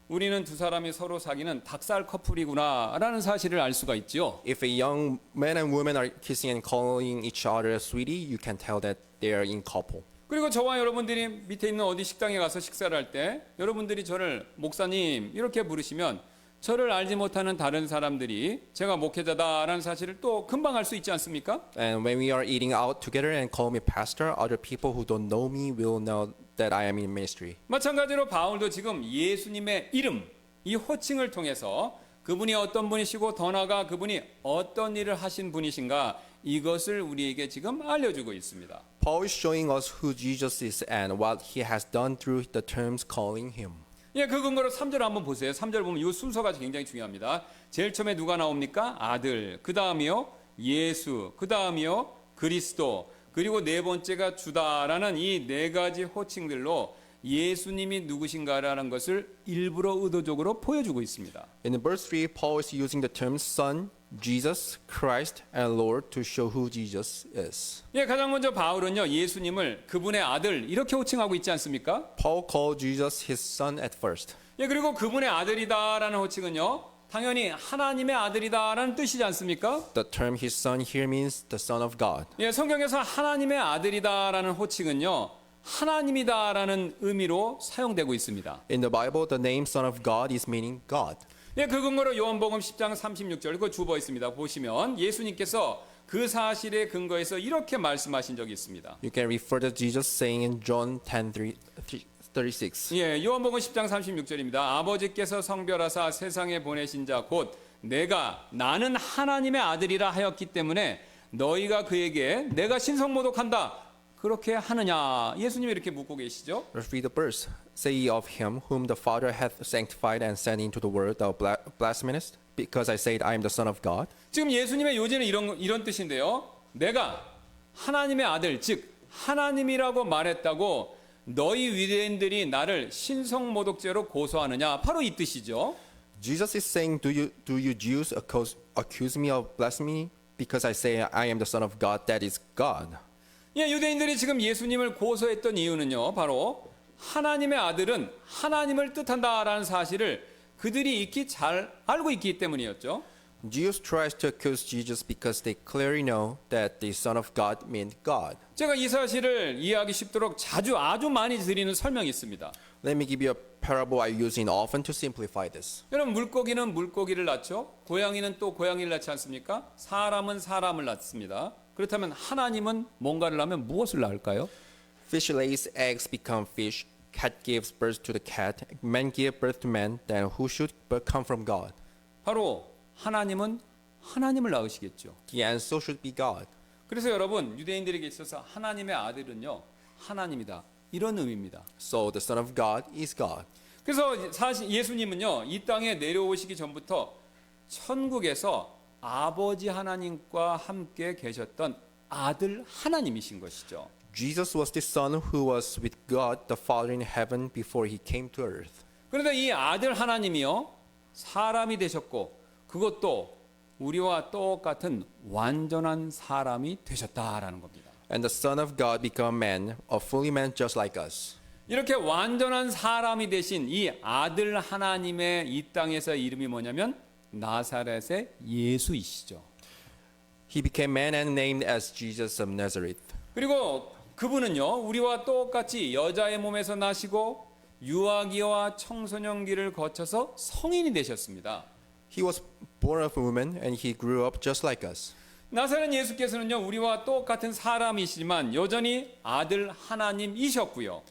우리는 두 사람이 서로 사귀는 닭살 커플이구나라는 사실을 알 수가 있죠. If a young man and woman are kissing and calling each other sweetie, you can tell that they are in couple. 그리고 저와 여러분들이 밑에 있는 어디 식당에 가서 식사를 할 때 여러분들이 저를 목사님 이렇게 부르시면 저를 알지 못하는 다른 사람들이 제가 목회자다라는 사실을 또 금방 알 수 있지 않습니까? And when we are eating out together and call me pastor, other people who don't know me will know that I am in ministry. 마찬가지로 바울도 지금 예수님의 이름, 이 호칭을 통해서 그분이 어떤 분이시고 더 나아가 그분이 어떤 일을 하신 분이신가 이것을 우리에게 지금 알려주고 있습니다. Paul is showing us who Jesus is and what he has done through the terms calling him. 예, 그 근거로 3절 한번 보세요. 3절 보면 이 순서가 굉장히 중요합니다. 제일 처음에 누가 나옵니까? 아들, 그 다음이요 예수, 그 다음이요 그리스도, 그리고 네 번째가 주다라는 이 네 가지 호칭들로 예수님이 누구신가라는 것을 일부러 의도적으로 보여주고 있습니다. In verse 3, Paul is using the terms Son, Jesus, Christ, and Lord to show who Jesus is. 예, 가장 먼저 바울은요 예수님을 그분의 아들 이렇게 호칭하고 있지 않습니까? Paul called Jesus his son at first. 예, 그리고 그분의 아들이다라는 호칭은요 당연히 하나님의 아들이다라는 뜻이지 않습니까? The term his son here means the son of God. 예, 성경에서 하나님의 아들이다라는 호칭은요 하나님이다라는 의미로 사용되고 있습니다. In the Bible, the name Son of God is meaning God. 예, 그 근거로 요한복음 10장 36절 그 주어 있습니다. 보시면 예수님께서 그 사실에 근거해서 이렇게 말씀하신 적이 있습니다. You can refer to Jesus saying in John 10:36. 예, 요한복음 10장 36절입니다. 아버지께서 성별하사 세상에 보내신 자 곧 나는 하나님의 아들이라 하였기 때문에 너희가 그에게 내가 신성모독한다 그렇게 하느냐? 예수님이 이렇게 묻고 계시죠. Let's read the verse. Say ye of him whom the Father hath sanctified and sent into the world, thou blasphemest, because I said I am the Son of God. 지금 예수님의 요지는 이런 뜻인데요. 내가 하나님의 아들, 즉 하나님이라고 말했다고 너희 유대인들이 나를 신성모독죄로 고소하느냐? 바로 이 뜻이죠. Jesus is saying, do you Jews accuse me of blasphemy because I say I am the Son of God, that is God? 예, 유대인들이 지금 예수님을 고소했던 이유는요. 바로 하나님의 아들은 하나님을 뜻한다라는 사실을 그들이 익히 잘 알고 있기 때문이었죠. Jews tries to accuse Jesus because they clearly know that the Son of God meant God. 제가 이 사실을 이해하기 쉽도록 아주 많이 드리는 설명이 있습니다. Let me give you a parable I use in often to simplify this. 여러분 물고기는 물고기를 낳죠. 고양이는 또 고양이를 낳지 않습니까? 사람은 사람을 낳습니다. 그렇다면 하나님은 뭔가를 낳으면 무엇을 낳을까요? Fish lays eggs, become fish. Cat gives birth to the cat. Man give birth to man. Then who should but come from God? 바로 하나님은 하나님을 낳으시겠죠. The answer should be God. 그래서 여러분 유대인들에게 있어서 하나님의 아들은요 하나님이다 이런 의미입니다. So the Son of God is God. 그래서 사실 예수님은요 이 땅에 내려오시기 전부터 천국에서 아버지 하나님과 함께 계셨던 아들 하나님이신 것이죠. Jesus was the Son who was with God the Father in heaven before he came to earth. 그런데 이 아들 하나님이요 사람이 되셨고 그것도 우리와 똑같은 완전한 사람이 되셨다라는 겁니다. And the Son of God became man, a fully man just like us. 이렇게 완전한 사람이 되신 이 아들 하나님의 이 땅에서 이름이 뭐냐면 나사렛의 예수이시죠. He became man and named as Jesus of Nazareth. 그리고 그분은요 우리와 똑같이 여자의 몸에서 나시고 유아기와 청소년기를 거쳐서 성인이 되셨습니다. He was born of a woman and he grew up just like us. 나사렛 예수께서는요 우리와 똑같은 사람이시지만 여전히 아들 하나님이셨고요.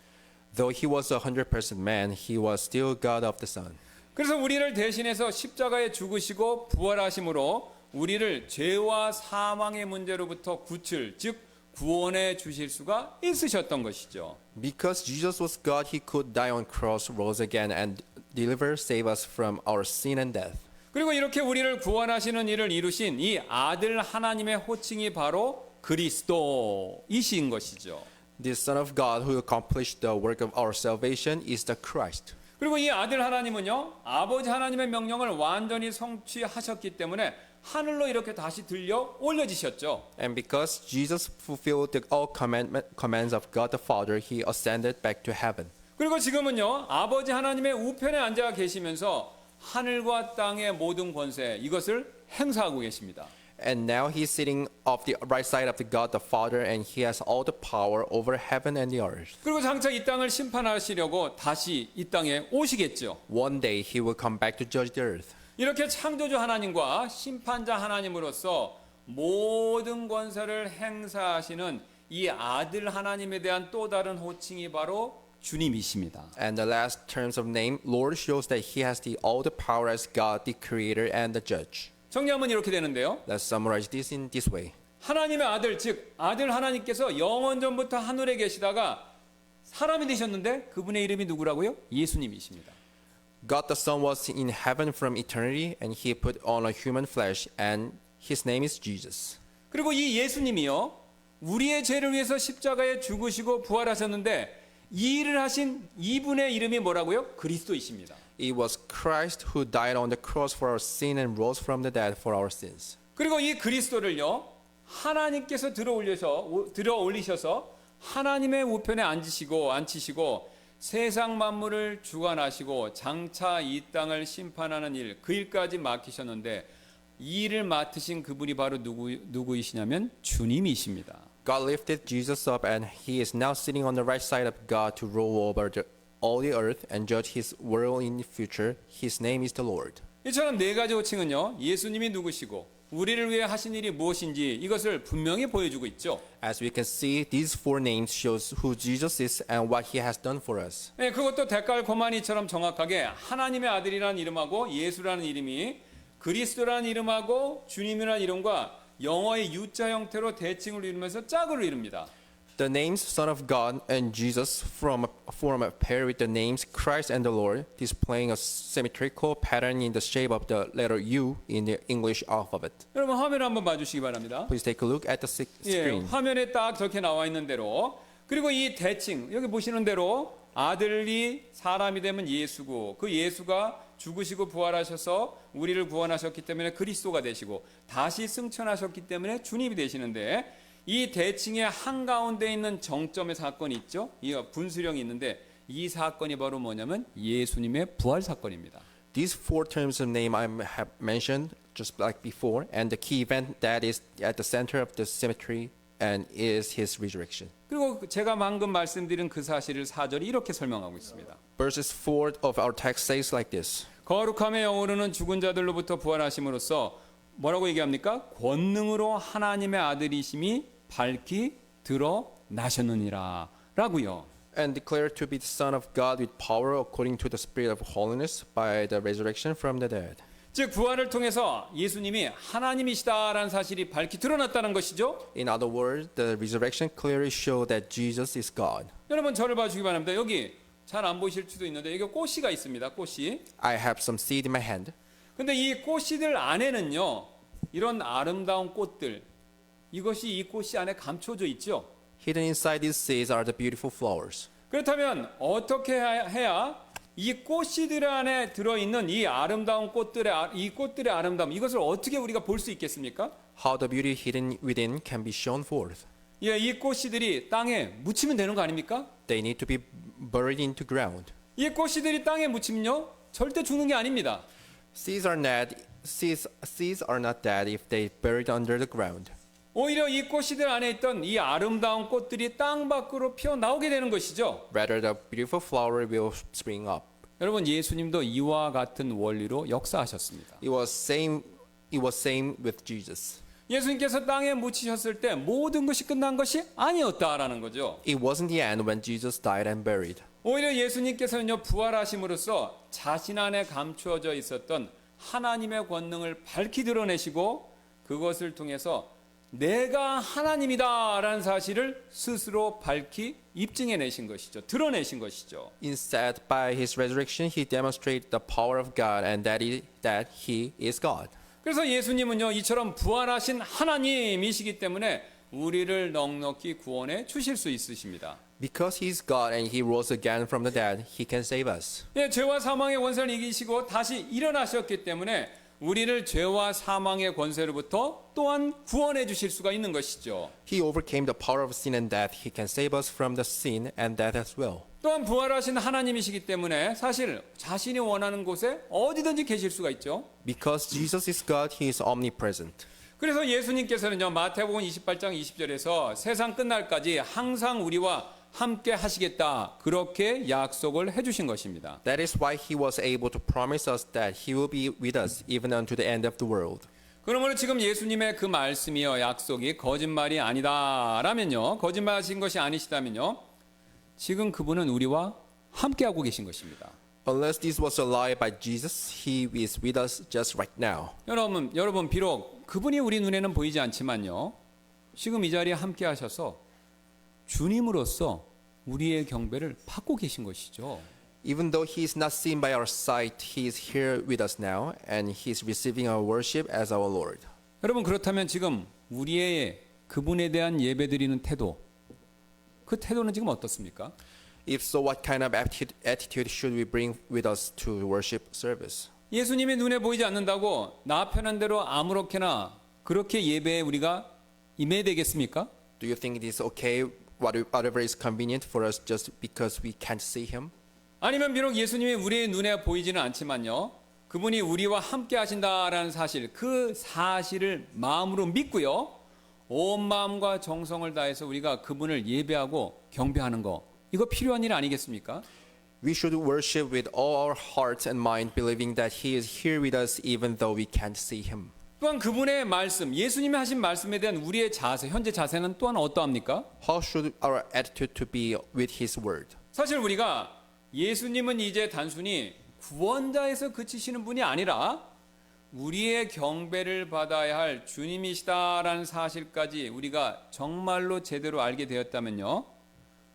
Though he was 100% man, he was still God of the Son. 그래서 우리를 대신해서 십자가에 죽으시고 부활하심으로 우리를 죄와 사망의 문제로부터 구출, 즉 구원해 주실 수가 있으셨던 것이죠. Because Jesus was God, he could die on cross, rose again, and deliver, save us from our sin and death. 그리고 이렇게 우리를 구원하시는 일을 이루신 이 아들 하나님의 호칭이 바로 그리스도이신 것이죠. The Son of God who accomplished the work of our salvation is the Christ. 그리고 이 아들 하나님은요 아버지 하나님의 명령을 완전히 성취하셨기 때문에 하늘로 이렇게 다시 들려 올려지셨죠. And because Jesus fulfilled all commands of God the Father, he ascended back to heaven. 그리고 지금은요 아버지 하나님의 우편에 앉아 계시면서 하늘과 땅의 모든 권세 이것을 행사하고 계십니다. And now he's sitting off the right side of the God the Father, and he has all the power over heaven and the earth. 그리고 장차 이 땅을 심판하시려고 다시 이 땅에 오시겠죠. One day he will come back to judge the earth. 이렇게 창조주 하나님과 심판자 하나님으로서 모든 권세를 행사하시는 이 아들 하나님에 대한 또 다른 호칭이 바로 주님이십니다. And the last terms of name, Lord, shows that he has all the power as God, the creator and the judge. 정리하면 이렇게 되는데요. Let's summarize this in this way. 하나님의 아들, 즉 아들 하나님께서 영원 전부터 하늘에 계시다가 사람이 되셨는데 그분의 이름이 누구라고요? 예수님이십니다. God the Son was in heaven from eternity, and he put on a human flesh, and his name is Jesus. 그리고 이 예수님이요 우리의 죄를 위해서 십자가에 죽으시고 부활하셨는데 이 일을 하신 이분의 이름이 뭐라고요? 그리스도이십니다. It was Christ who died on the cross for our sin and rose from the dead for our sins. 그리고 이 그리스도를요 하나님께서 들어 올리셔서 하나님의 우편에 앉히시고 세상 만물을 주관하시고 장차 이 땅을 심판하는 일 그 일까지 맡기셨는데 이 일을 맡으신 그분이 바로 누구이시냐면 주님이십니다. God lifted Jesus up, and he is now sitting on the right side of God to rule over all the earth and judge his world in the future. His name is the Lord. 이처럼 네 가지 호칭은요, 예수님이 누구시고 우리를 위해 하신 일이 무엇인지 이것을 분명히 보여주고 있죠. As we can see, these four names shows who Jesus is and what he has done for us. 네, 그것도 데칼코마니처럼 정확하게 하나님의 아들이라는 이름하고 예수라는 이름이 그리스도라는 이름하고 주님이라는 이름과 영어의 U자 형태로 대칭을 이루면서 짝을 이룹니다. The names Son of God and Jesus form a pair with the names Christ and the Lord, displaying a symmetrical pattern in the shape of the letter U in the English alphabet. 여러분 화면을 한번 봐주시기 바랍니다. Please take a look at the 예, screen. 화면에 딱 저렇게 나와 있는 대로 그리고 이 대칭 여기 보시는 대로 아들이 사람이 되면 예수고 그 예수가 죽으시고 부활하셔서 우리를 구원하셨기 때문에 그리스도가 되시고 다시 승천하셨기 때문에 주님이 되시는데 이 대칭의 한가운데 있는 정점의 사건이 있죠. 이 분수령이 있는데 이 사건이 바로 뭐냐면 예수님의 부활 사건입니다. These four terms of name I have mentioned just like before, and the key event that is at the center of the symmetry and is his resurrection. 그리고 제가 방금 말씀드린 그 사실을 4절이 이렇게 설명하고 있습니다. Verses 4 of our text says like this. 거룩함의 영으로는 죽은 자들로부터 부활하심으로써 뭐라고 얘기합니까? 권능으로 하나님의 아들이심이 밝히 드러나셨느니라 라고요. And declared to be the Son of God with power according to the Spirit of holiness by the resurrection from the dead. 즉 부활을 통해서 예수님이 하나님이시다라는 사실이 밝히 드러났다는 것이죠. In other words, the resurrection clearly showed that Jesus is God. 여러분 저를 봐주기 바랍니다. 여기 잘 안 보이실 수도 있는데 여기 꽃씨가 있습니다. 꽃씨. I have some seed in my hand. 근데 이 꽃씨들 안에는요. 이런 아름다운 꽃들 이것이 이 꽃씨 안에 감춰져 있죠. Hidden inside these seeds are the beautiful flowers. 그렇다면 어떻게 해야 이 꽃씨들 안에 들어있는 이 아름다운 꽃들의 아름다움 이것을 어떻게 우리가 볼 수 있겠습니까? How the beauty hidden within can be shown forth. 예, 이 꽃씨들이 땅에 묻히면 되는 거 아닙니까? They need to be buried into ground. 이 꽃씨들이 땅에 묻히면요 절대 죽는 게 아닙니다. Seeds are not dead if they buried under the ground. 오히려 이 꽃씨들 안에 있던 이 아름다운 꽃들이 땅 밖으로 피어 나오게 되는 것이죠. Rather, the beautiful flower will spring up. 여러분 예수님도 이와 같은 원리로 역사하셨습니다. It was same with Jesus. 예수님께서 땅에 묻히셨을 때 모든 것이 끝난 것이 아니었다라는 거죠. It wasn't the end when Jesus died and buried. 오히려 예수님께서는요 부활하심으로써 자신 안에 감추어져 있었던 하나님의 권능을 밝히 드러내시고 그것을 통해서 내가 하나님이다라는 사실을 스스로 밝히 입증해내신 것이죠. 드러내신 것이죠. Instead, by his resurrection, he demonstrated the power of God and that he is God. 그래서 예수님은요 이처럼 부활하신 하나님이시기 때문에 우리를 넉넉히 구원해 주실 수 있으십니다. Because he is God and he rose again from the dead, he can save us. 예, 죄와 사망의 권세를 이기시고 다시 일어나셨기 때문에 우리를 죄와 사망의 권세로부터 또한 구원해 주실 수가 있는 것이죠. He overcame the power of sin and death. He can save us from the sin and death as well. 또한 부활하신 하나님이시기 때문에 사실 자신이 원하는 곳에 어디든지 계실 수가 있죠. Because Jesus is God, he is omnipresent. 그래서 예수님께서는요 마태복음 28장 20절에서 세상 끝날까지 항상 우리와 함께 하시겠다 그렇게 약속을 해주신 것입니다. That is why he was able to promise us that he will be with us even unto the end of the world. 그러므로 지금 예수님의 그 말씀이요 약속이 거짓말이 아니다라면요 거짓말하신 것이 아니시다면요 지금 그분은 우리와 함께 하고 계신 것입니다. Unless this was a lie by Jesus, he is with us just right now. 여러분 비록 그분이 우리 눈에는 보이지 않지만요 지금 이 자리에 함께 하셔서 주님으로서 우리의 경배를 받고 계신 것이죠. Even though he is not seen by our sight, he is here with us now and he is receiving our worship as our Lord. 여러분 그렇다면 지금 우리의 그분에 대한 예배드리는 태도 그 태도는 지금 어떻습니까? If so, what kind of attitude should we bring with us to worship service? 예수님이 눈에 보이지 않는다고 나 편한 대로 아무렇게나 그렇게 예배에 우리가 임해야 되겠습니까? Do you think it is okay whatever is convenient for us just because we can't see him? 아니면 비록 예수님이 우리의 눈에 보이지는 않지만요 그분이 우리와 함께 하신다라는 사실, 그 사실을 마음으로 믿고요. 온 마음과 정성을 다해서 우리가 그분을 예배하고 경배하는 거, 이거 필요한 일 아니겠습니까? We should worship with all our heart and mind, believing that He is here with us even though we can't see Him. 또한 그분의 말씀, 예수님이 하신 말씀에 대한 우리의 자세, 현재 자세는 또한 어떠합니까? How should our attitude to be with His word? 사실 우리가 예수님은 이제 단순히 구원자에서 그치시는 분이 아니라 우리의 경배를 받아야 할 주님이시다라는 사실까지 우리가 정말로 제대로 알게 되었다면요,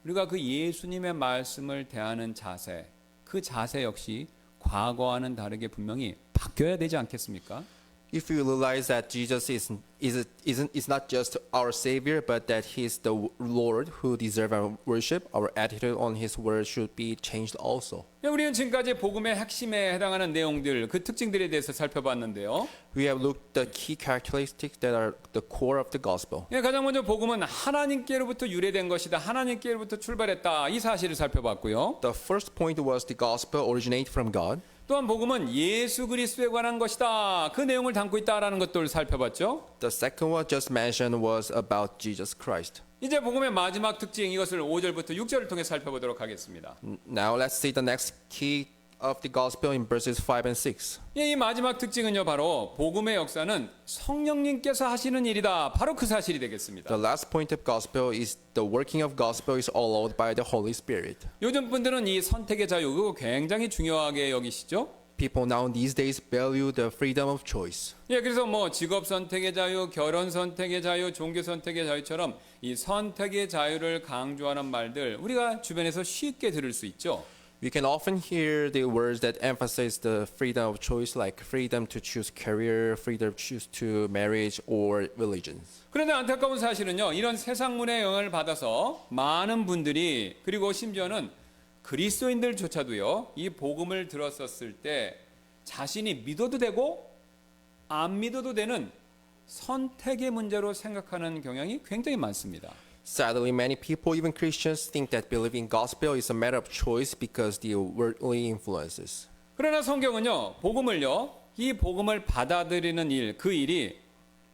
우리가 그 예수님의 말씀을 대하는 자세, 그 자세 역시 과거와는 다르게 분명히 바뀌어야 되지 않겠습니까? If we realize that Jesus is not just our Savior, but that He is the Lord who deserves our worship, our attitude on His word should be changed also. 우리는 지금까지 복음의 핵심에 해당하는 내용들, 그 특징들에 대해서 살펴봤는데요. We have looked at the key characteristics that are the core of the gospel. 가장 먼저 복음은 하나님께로부터 유래된 것이다, 하나님께로부터 출발했다, 이 사실을 살펴봤고요. The first point was the gospel originated from God. 또한 복음은 예수 그리스도에 관한 것이다, 그 내용을 담고 있다라는 것들을 살펴봤죠. The second one just mentioned was about Jesus Christ. 이제 복음의 마지막 특징, 이것을 5절부터 6절을 통해 살펴보도록 하겠습니다. Now let's see the next key of the gospel in verses 5 and 6. 이 마지막 특징은요, 바로 복음의 역사는 성령님께서 하시는 일이다, 바로 그 사실이 되겠습니다. The last point of gospel is the working of gospel is allowed by the Holy Spirit. 요즘 분들은 이 선택의 자유, 그거 굉장히 중요하게 여기시죠. People now these days value the freedom of choice. 그래서 뭐 직업 선택의 자유, 결혼 선택의 자유, 종교 선택의 자유처럼 이 선택의 자유를 강조하는 말들 우리가 주변에서 쉽게 들을 수 있죠. We can often hear the words that emphasize the freedom of choice, like freedom to choose career, freedom to choose to marriage or religions. 그런데 안타까운 사실은요, 이런 세상문의 영향을 받아서 많은 분들이, 그리고 심지어는 그리스도인들조차도요, 이 복음을 들었었을 때 자신이 믿어도 되고 안 믿어도 되는 선택의 문제로 생각하는 경향이 굉장히 많습니다. Sadly, many people, even Christians, think that believing gospel is a matter of choice because the worldly influences. 그러나 성경은요, 복음을요, 이 복음을 받아들이는 일, 그 일이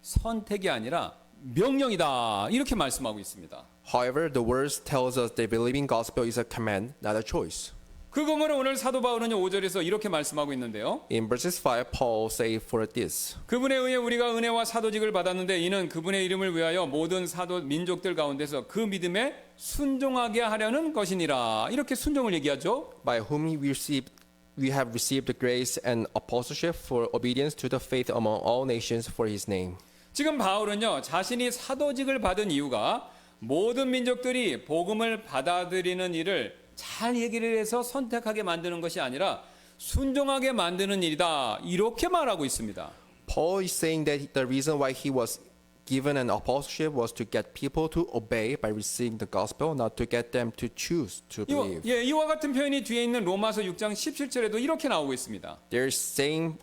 선택이 아니라 명령이다, 이렇게 말씀하고 있습니다. However, the words tells us that believing gospel is a command, not a choice. 그 근거를 오늘 사도 바울은요, 5절에서 이렇게 말씀하고 있는데요. In verses 5, Paul say for this. 그분에 의해 우리가 은혜와 사도직을 받았는데 이는 그분의 이름을 위하여 모든 사도 민족들 가운데서 그 믿음에 순종하게 하려는 것이니라. 이렇게 순종을 얘기하죠. By whom we have received the grace and apostleship for obedience to the faith among all nations for his name. 지금 바울은요, 자신이 사도직을 받은 이유가 모든 민족들이 복음을 받아들이는 일을 잘 얘기를 해서 선택하게 만드는 것이 아니라 순종하게 만드는 일이다, 이렇게 말하고 있습니다. Paul is saying that the reason why he was given an apostleship was to get people to obey by receiving the gospel, not to get them to choose to believe. 이와 같은 표현이 뒤에 있는 로마서 6장 17절에도 이렇게 나오고 있습니다. There's same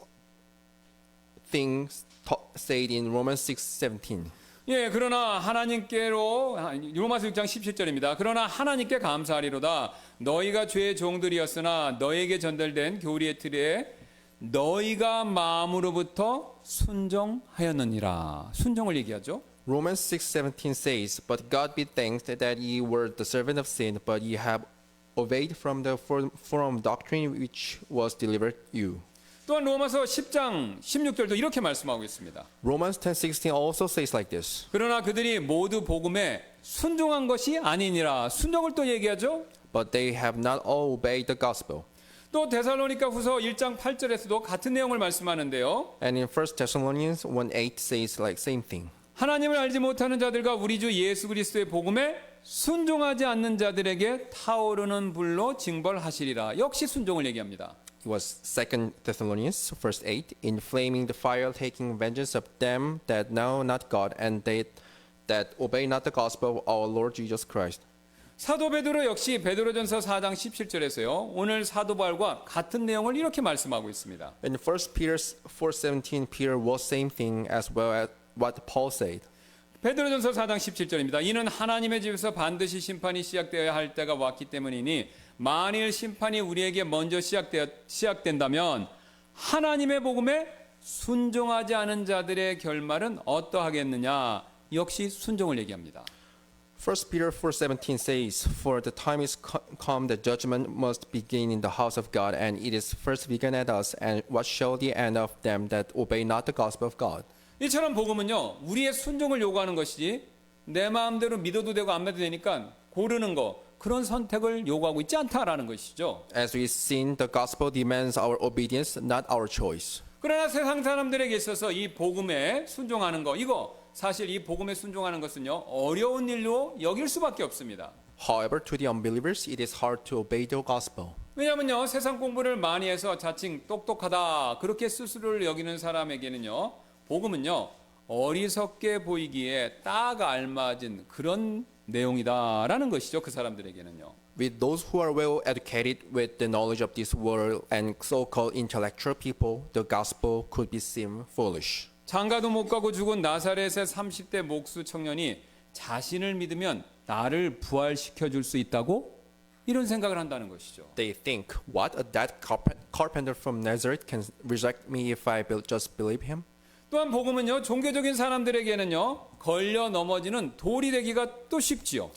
things said in Romans 6:17. 그러나 하나님께로, 로마서 6장 17절입니다. 그러나 하나님께 감사하리로다. 너희가 죄의 종들이었으나 너에게 전달된 교리의 틀에 너희가 마음으로부터 순종하였느니라. 순종을 얘기하죠. Romans 6:17 says, "But God be thanked that ye were the servant of sin, but ye have obeyed from the form doctrine which was delivered you." 또한 로마서 10장 16절도 이렇게 말씀하고 있습니다. Romans 10:16 also says like this. 그러나 그들이 모두 복음에 순종한 것이 아니니라. 순종을 또 얘기하죠. But they have not all obeyed the gospel. 또 데살로니가 후서 1장 8절에서도 같은 내용을 말씀하는데요. And in 1 Thessalonians 1:8 says like same thing. 하나님을 알지 못하는 자들과 우리 주 예수 그리스도의 복음에 순종하지 않는 자들에게 타오르는 불로 징벌하시리라. 역시 순종을 얘기합니다. It was 2 Thessalonians verse 8, inflaming the fire, taking vengeance of them that know not God, and they that obey not the gospel of our Lord Jesus Christ. 사도 베드로 역시 베드로전서 4장 17절에서요. 오늘 사도 바울과 같은 내용을 이렇게 말씀하고 있습니다. In 1 Peter 4:17, Peter was same thing as well as what Paul said. 베드로전서 4장 17절입니다. 이는 하나님의 집에서 반드시 심판이 시작되어야 할 때가 왔기 때문이니 만일 심판이 우리에게 먼저 시작된다면 하나님의 복음에 순종하지 않은 자들의 결말은 어떠하겠느냐? 역시 순종을 얘기합니다. 1 Peter 4:17 says, "For the time is come that judgment must begin in the house of God, and it is first begun at us, and what shall the end of them that obey not the gospel of God?" 이처럼 복음은요, 우리의 순종을 요구하는 것이지 내 마음대로 믿어도 되고 안 믿어도 되니까 고르는 거, 그런 선택을 요구하고 있지 않다라는 것이죠. As we've seen, the gospel demands our obedience, not our choice. 그러나 세상 사람들에게 있어서 이 복음에 순종하는 거, 이거 사실 이 복음에 순종하는 것은요, 어려운 일로 여길 수밖에 없습니다. However, to the unbelievers, it is hard to obey the gospel. 왜냐하면요, 세상 공부를 많이 해서 자칭 똑똑하다 그렇게 스스로를 여기는 사람에게는요, 복음은요, 어리석게 보이기에 딱 알맞은 그런 내용이다라는 것이죠. 그 사람들에게는요. With those who are well educated with the knowledge of this world and so-called intellectual people, the gospel could be seem foolish. 장가도 못 가고 죽은 나사렛의 30대 목수 청년이 자신을 믿으면 나를 부활시켜 줄 수 있다고 이런 생각을 한다는 것이죠. They think, what, a dead carpenter from Nazareth can resurrect me if I just believe him? 또한 복음은요, 종교적인 사람들에게는요, 걸려 넘어지는 돌이 되기가 또 쉽지요.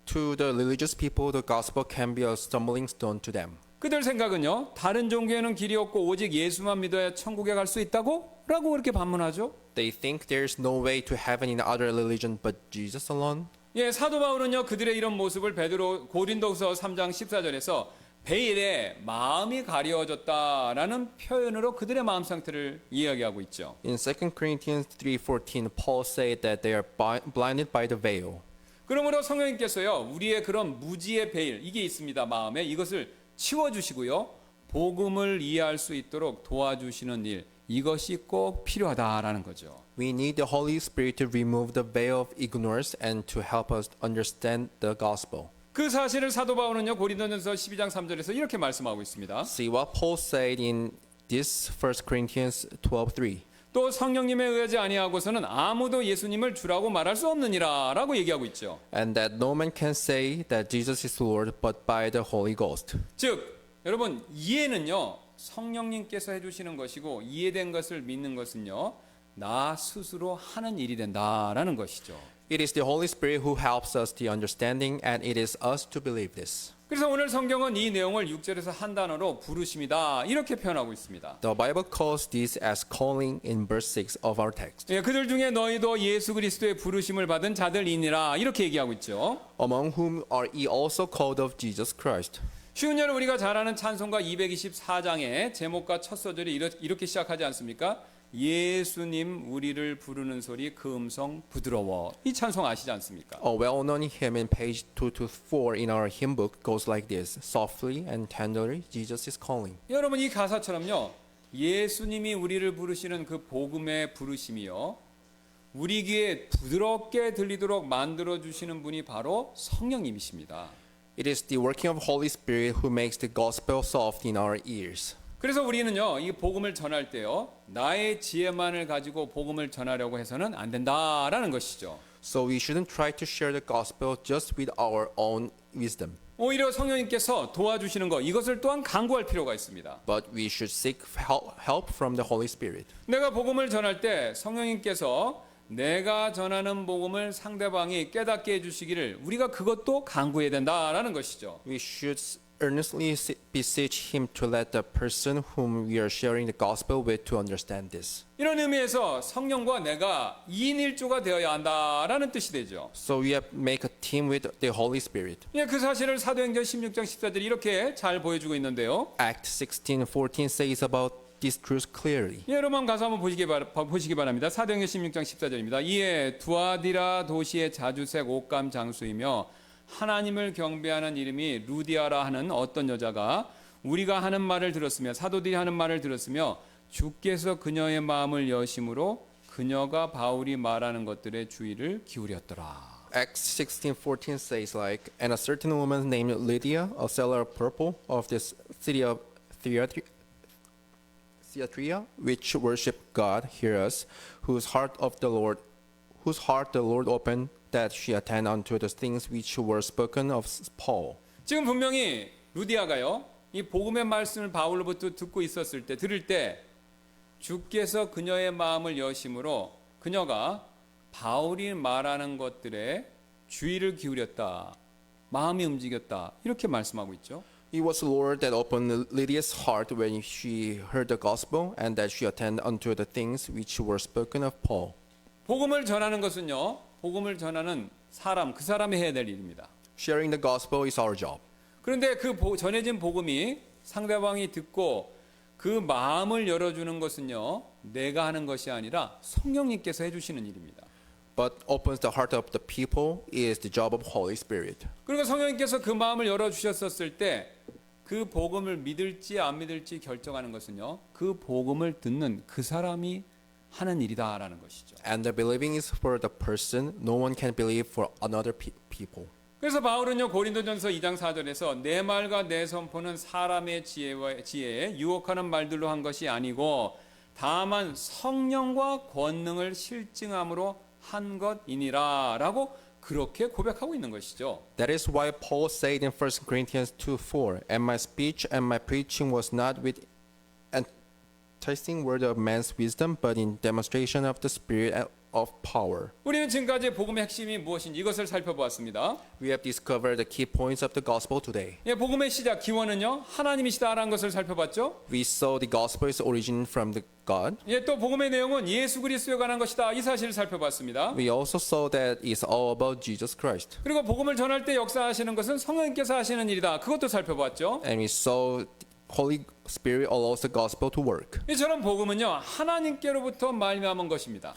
To the religious people, the gospel can be a stumbling stone to them. 그들 생각은요, 다른 종교에는 길이 없고 오직 예수만 믿어야 천국에 갈 수 있다고? 라고 그렇게 반문하죠. They think there's no way to heaven in other religion but Jesus alone. 예, 사도 바울은요, 그들의 이런 모습을 베드로 고린도후서 3장 14절에서 베일에 마음이 가려졌다라는 표현으로 그들의 마음 상태를 이야기하고 있죠. In 2 Corinthians 3:14, Paul said that they are blinded by the veil. 그러므로 성령님께서요, 우리의 그런 무지의 베일, 이게 있습니다, 마음에. 이것을 치워주시고요, 복음을 이해할 수 있도록 도와주시는 일, 이것이 꼭 필요하다라는 거죠. We need the Holy Spirit to remove the veil of ignorance and to help us understand the gospel. 그 사실을 사도 바울은요, 고린도전서 12장 3절에서 이렇게 말씀하고 있습니다. See what Paul said in this 1 Corinthians 12:3. 또 성령님에 의하지 아니하고서는 아무도 예수님을 주라고 말할 수 없느니라라고 얘기하고 있죠. And that no man can say that Jesus is Lord but by the Holy Ghost. 즉, 여러분, 이해는요, 성령님께서 해주시는 것이고 이해된 것을 믿는 것은요, 나 스스로 하는 일이 된다라는 것이죠. It is the Holy Spirit who helps us the understanding, and it is us to believe this. 그래서 오늘 성경은 이 내용을 6절에서 한 단어로 부르심이다 이렇게 표현하고 있습니다. The Bible calls this as calling in verse 6 of our text. 예, 그들 중에 너희도 예수 그리스도의 부르심을 받은 자들이니라 이렇게 얘기하고 있죠. Among whom are ye also called of Jesus Christ. 쉬운 예로 우리가 잘 아는 찬송가 224장의 제목과 첫 소절이 이렇게 시작하지 않습니까? 예수님 우리를 부르는 소리 그 음성 부드러워. 이 찬송 아시지 않습니까? A well-known hymn in page 224 in our hymn book goes like this. Softly and tenderly Jesus is calling. 여러분, 이 가사처럼요, 예수님이 우리를 부르시는 그 복음의 부르심이요, 우리 귀에 부드럽게 들리도록 만들어 주시는 분이 바로 성령님이십니다. It is the working of Holy Spirit who makes the gospel soft in our ears. 그래서 우리는요, 이 복음을 전할 때요, 나의 지혜만을 가지고 복음을 전하려고 해서는 안 된다라는 것이죠. So we shouldn't try to share the gospel just with our own wisdom. 오히려 성령님께서 도와주시는 것, 이것을 또한 강구할 필요가 있습니다. But we should seek help from the Holy Spirit. 내가 복음을 전할 때 성령님께서 내가 전하는 복음을 상대방이 깨닫게 해주시기를 우리가 그것도 강구해야 된다라는 것이죠. We should earnestly beseech him to let the person whom we are sharing the gospel with to understand this. 이런 의미에서 성령과 내가 2인 1조가 되어야 한다라는 뜻이 되죠. So we have make a team with the Holy Spirit. 예, 그 사실을 사도행전 16장 14절이 이렇게 잘 보여주고 있는데요. Act 16:14 says about this truth clearly. 예, 여러분 가서 한번 보시기 바랍니다. 사도행전 16장 14절입니다. 이에 두아디라 도시의 자주색 옷감 장수이며 하나님을 경배하는 이름이 루디아라 하는 어떤 여자가 우리가 하는 말을 들었으며 사도들이 하는 말을 들었으며 주께서 그녀의 마음을 여심으로 그녀가 바울이 말하는 것들의 주의를 기울였더라. Acts 16:14 says like, and a certain woman named Lydia, a seller of purple of this city of Thyatira, which worship God, hear us, whose heart the Lord opened, that she attend unto the things which were spoken of Paul. 지금 분명히 루디아가요, 이 복음의 말씀을 바울로부터 들을 때 주께서 그녀의 마음을 여심으로 그녀가 바울이 말하는 것들에 주의를 기울였다. 마음이 움직였다. 이렇게 말씀하고 있죠. It was the Lord that opened Lydia's heart when she heard the gospel, and that she attended unto the things which were spoken of Paul. 복음을 전하는 것은요. 복음을 전하는 사람, 그 사람이 해야 될 일입니다. Sharing the gospel is our job. 그런데 그 전해진 복음이 상대방이 듣고 그 마음을 열어주는 것은요. 내가 하는 것이 아니라 성령님께서 해주시는 일입니다. But opens the heart of the people is the job of Holy Spirit. 그리고 성령님께서 그 마음을 열어주셨었을 때 그 복음을 믿을지 안 믿을지 결정하는 것은요. 그 복음을 듣는 그 사람이 하는 일이다라는 것이죠. And the believing is for the person. No one can believe for another people. 그래서 바울은요 고린도전서 2장 4절에서 내 말과 내 선포는 사람의 지혜에 유혹하는 말들로 한 것이 아니고 다만 성령과 권능을 실증함으로 한 것이니라라고 그렇게 고백하고 있는 것이죠. That is why Paul said in 1 Corinthians 2:4, and my speech and my preaching was not with enticing word of man's wisdom, but in demonstration of the Spirit of power. 우리는 지금까지 복음의 핵심이 무엇인지 이것을 살펴보았습니다. We have discovered the key points of the gospel today. 예, 복음의 시작 기원은요 하나님이시다라는 것을 살펴봤죠. We saw the gospel's origin from the God. 예, 또 복음의 내용은 예수 그리스도에 관한 것이다 이 사실을 살펴봤습니다. We also saw that it's all about Jesus Christ. 그리고 복음을 전할 때 역사하시는 것은 성령님께서 하시는 일이다. 그것도 살펴봤죠. And we saw Holy Spirit allows the gospel to work. 이처럼 복음은요 하나님께로부터 말미암은 것입니다.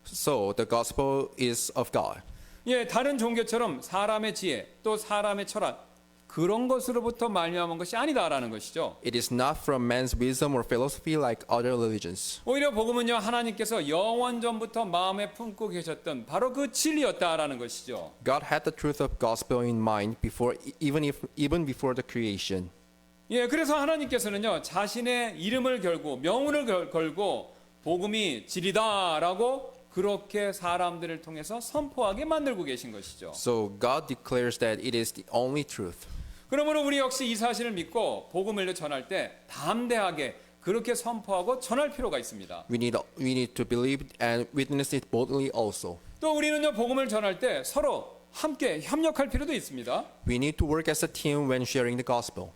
So the gospel is of God. 예, 다른 종교처럼 사람의 지혜 또 사람의 철학 그런 것으로부터 말미암은 것이 아니다라는 것이죠. It is not from man's wisdom or philosophy like other religions. 오히려 복음은요 하나님께서 영원전부터 마음에 품고 계셨던 바로 그 진리였다라는 것이죠. God had the truth of gospel in mind before, even before the creation. 예, 그래서 하나님께서는요 자신의 이름을 걸고 명운을 걸고 복음이 진리다라고 그렇게 사람들을 통해서 선포하게 만들고 계신 것이죠. So God declares that it is the only truth. 그러므로 우리 역시 이 사실을 믿고 복음을 전할 때 담대하게 그렇게 선포하고 전할 필요가 있습니다. We need to believe and witness it boldly also. 또 우리는요 복음을 전할 때 서로 함께 협력할 필요도 있습니다. We need to work as a team when sharing the gospel.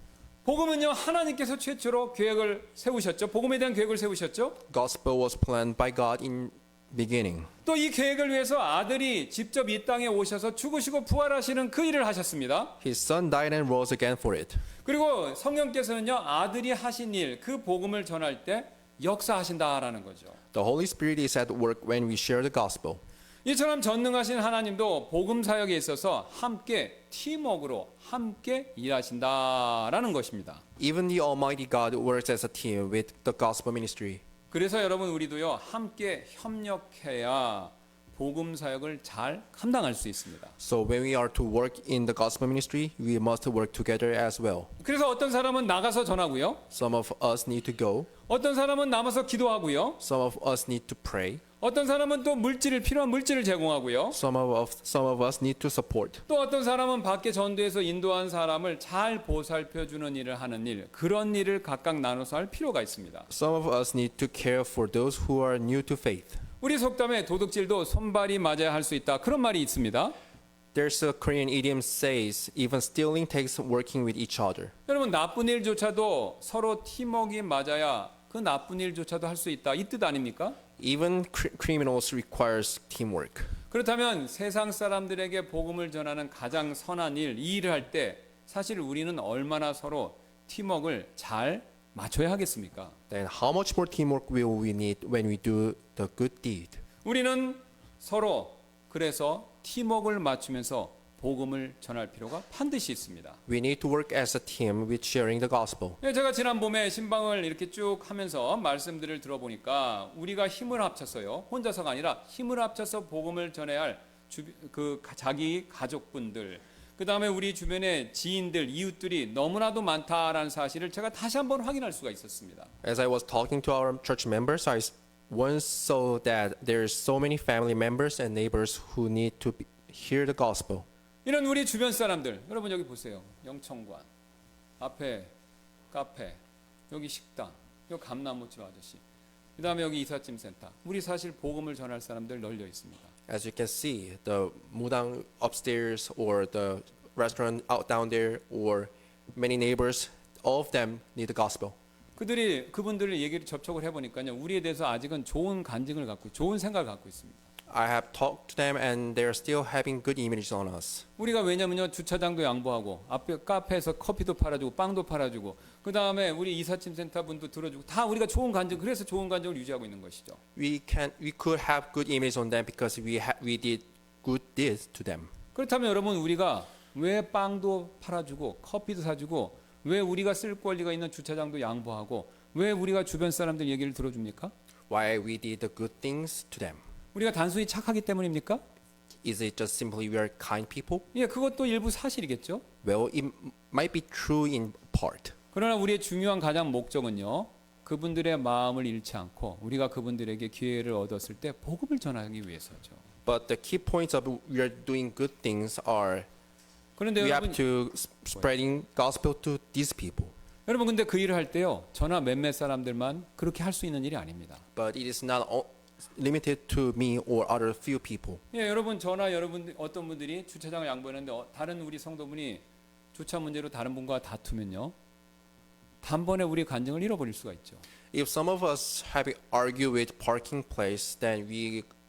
복음은요 하나님께서 최초로 계획을 세우셨죠. 복음에 대한 계획을 세우셨죠. Gospel was planned by God in beginning. 또 이 계획을 위해서 아들이 직접 이 땅에 오셔서 죽으시고 부활하시는 그 일을 하셨습니다. His son died and rose again for it. 그리고 성령께서는요 아들이 하신 일, 그 복음을 전할 때 역사하신다라는 거죠. The Holy Spirit is at work when we share the gospel. 이처럼 전능하신 하나님도 복음 사역에 있어서 함께 팀워크로 함께 일하신다라는 것입니다. Even the Almighty God works as a team with the gospel ministry. 그래서 여러분 우리도요 함께 협력해야 복음 사역을 잘 감당할 수 있습니다. So when we are to work in the gospel ministry, we must work together as well. 그래서 어떤 사람은 나가서 전하고요. Some of us need to go. 어떤 사람은 남아서 기도하고요. Some of us need to pray. 어떤 사람은 또 필요한 물질을 제공하고요. Some of us need to support. 또 어떤 사람은 밖에 전도해서 인도한 사람을 잘 보살펴주는 일을 하는 일, 그런 일을 각각 나눠서 할 필요가 있습니다. Some of us need to care for those who are new to faith. 우리 속담에 도둑질도 손발이 맞아야 할 수 있다. 그런 말이 있습니다. There's a Korean idiom says, even stealing takes working with each other. 여러분 나쁜 일조차도 서로 팀워크가 맞아야 그 나쁜 일조차도 할 수 있다. 이 뜻 아닙니까? Even criminals requires teamwork. 그렇다면 세상 사람들에게 복음을 전하는 가장 선한 일, 이 일을 할 때 사실 우리는 얼마나 서로 팀워크를 잘 맞춰야 하겠습니까? Then how much more teamwork will we need when we do the good deed? 우리는 서로 그래서 팀워크를 맞추면서 복음을 전할 필요가 반드시 있습니다. We need to work as a team with sharing the gospel. 제가 지난 봄에 신방을 이렇게 쭉 하면서 말씀들을 들어보니까 우리가 힘을 합쳐서요, 혼자서가 아니라 힘을 합쳐서 복음을 전해야 할 자기 가족분들, 그 다음에 우리 주변의 지인들, 이웃들이 너무나도 많다라는 사실을 제가 다시 한번 확인할 수가 있었습니다. As I was talking to our church members, I once saw that there's so many family members and neighbors who need to hear the gospel. 이런 우리 주변 사람들, 여러분 여기 보세요. 영천관, 앞에 카페, 여기 식당, 여기 감나무집 아저씨. 그다음에 여기 이삿짐 센터. 우리 사실 복음을 전할 사람들 널려 있습니다. As you can see, the mudang upstairs or the restaurant out down there or many neighbors, all of them need the gospel. 그분들을 얘기를 접촉을 해보니까요, 우리에 대해서 아직은 좋은 간증을 갖고 좋은 생각을 갖고 있습니다. I have talked to them and they're still having good images on us. 우리가 왜냐면요, 주차장도 양보하고 앞에 카페에서 커피도 팔아주고 빵도 팔아주고 그 다음에 우리 이삿짐 센터 분도 들어주고 다 우리가 좋은 간증, 그래서 좋은 간증을 유지하고 있는 것이죠. We could have good images on them because we did good deeds to them. 그렇다면 여러분, 우리가 왜 빵도 팔아주고 커피도 사주고 왜 우리가 쓸 권리가 있는 주차장도 양보하고 왜 우리가 주변 사람들 얘기를 들어줍니까? Why we did the good things to them? 우리가 단순히 착하기 때문입니까? Is it just simply we are kind people? 예, 그것도 일부 사실이겠죠. Well, it might be true in part. 그러나 우리의 중요한 가장 목적은요, 그분들의 마음을 잃지 않고 우리가 그분들에게 기회를 얻었을 때 복음을 전하기 위해서죠. But the key points of we are doing good things are 그런데 we 여러분, have to spreading gospel to these people. 여러분 근데 그 일을 할 때요, 저나 몇몇 사람들만 그렇게 할 수 있는 일이 아닙니다. But it is not limited to me or other few people. 예, 여러분 저나 여러분 어떤 분들이 주차장을 양보했는데 다른 우리 성도분이 주차 문제로 다른 분과 다투면요, 단번에 우리 간증을 잃어버릴 수가 있죠. If some of us have argue with parking place, then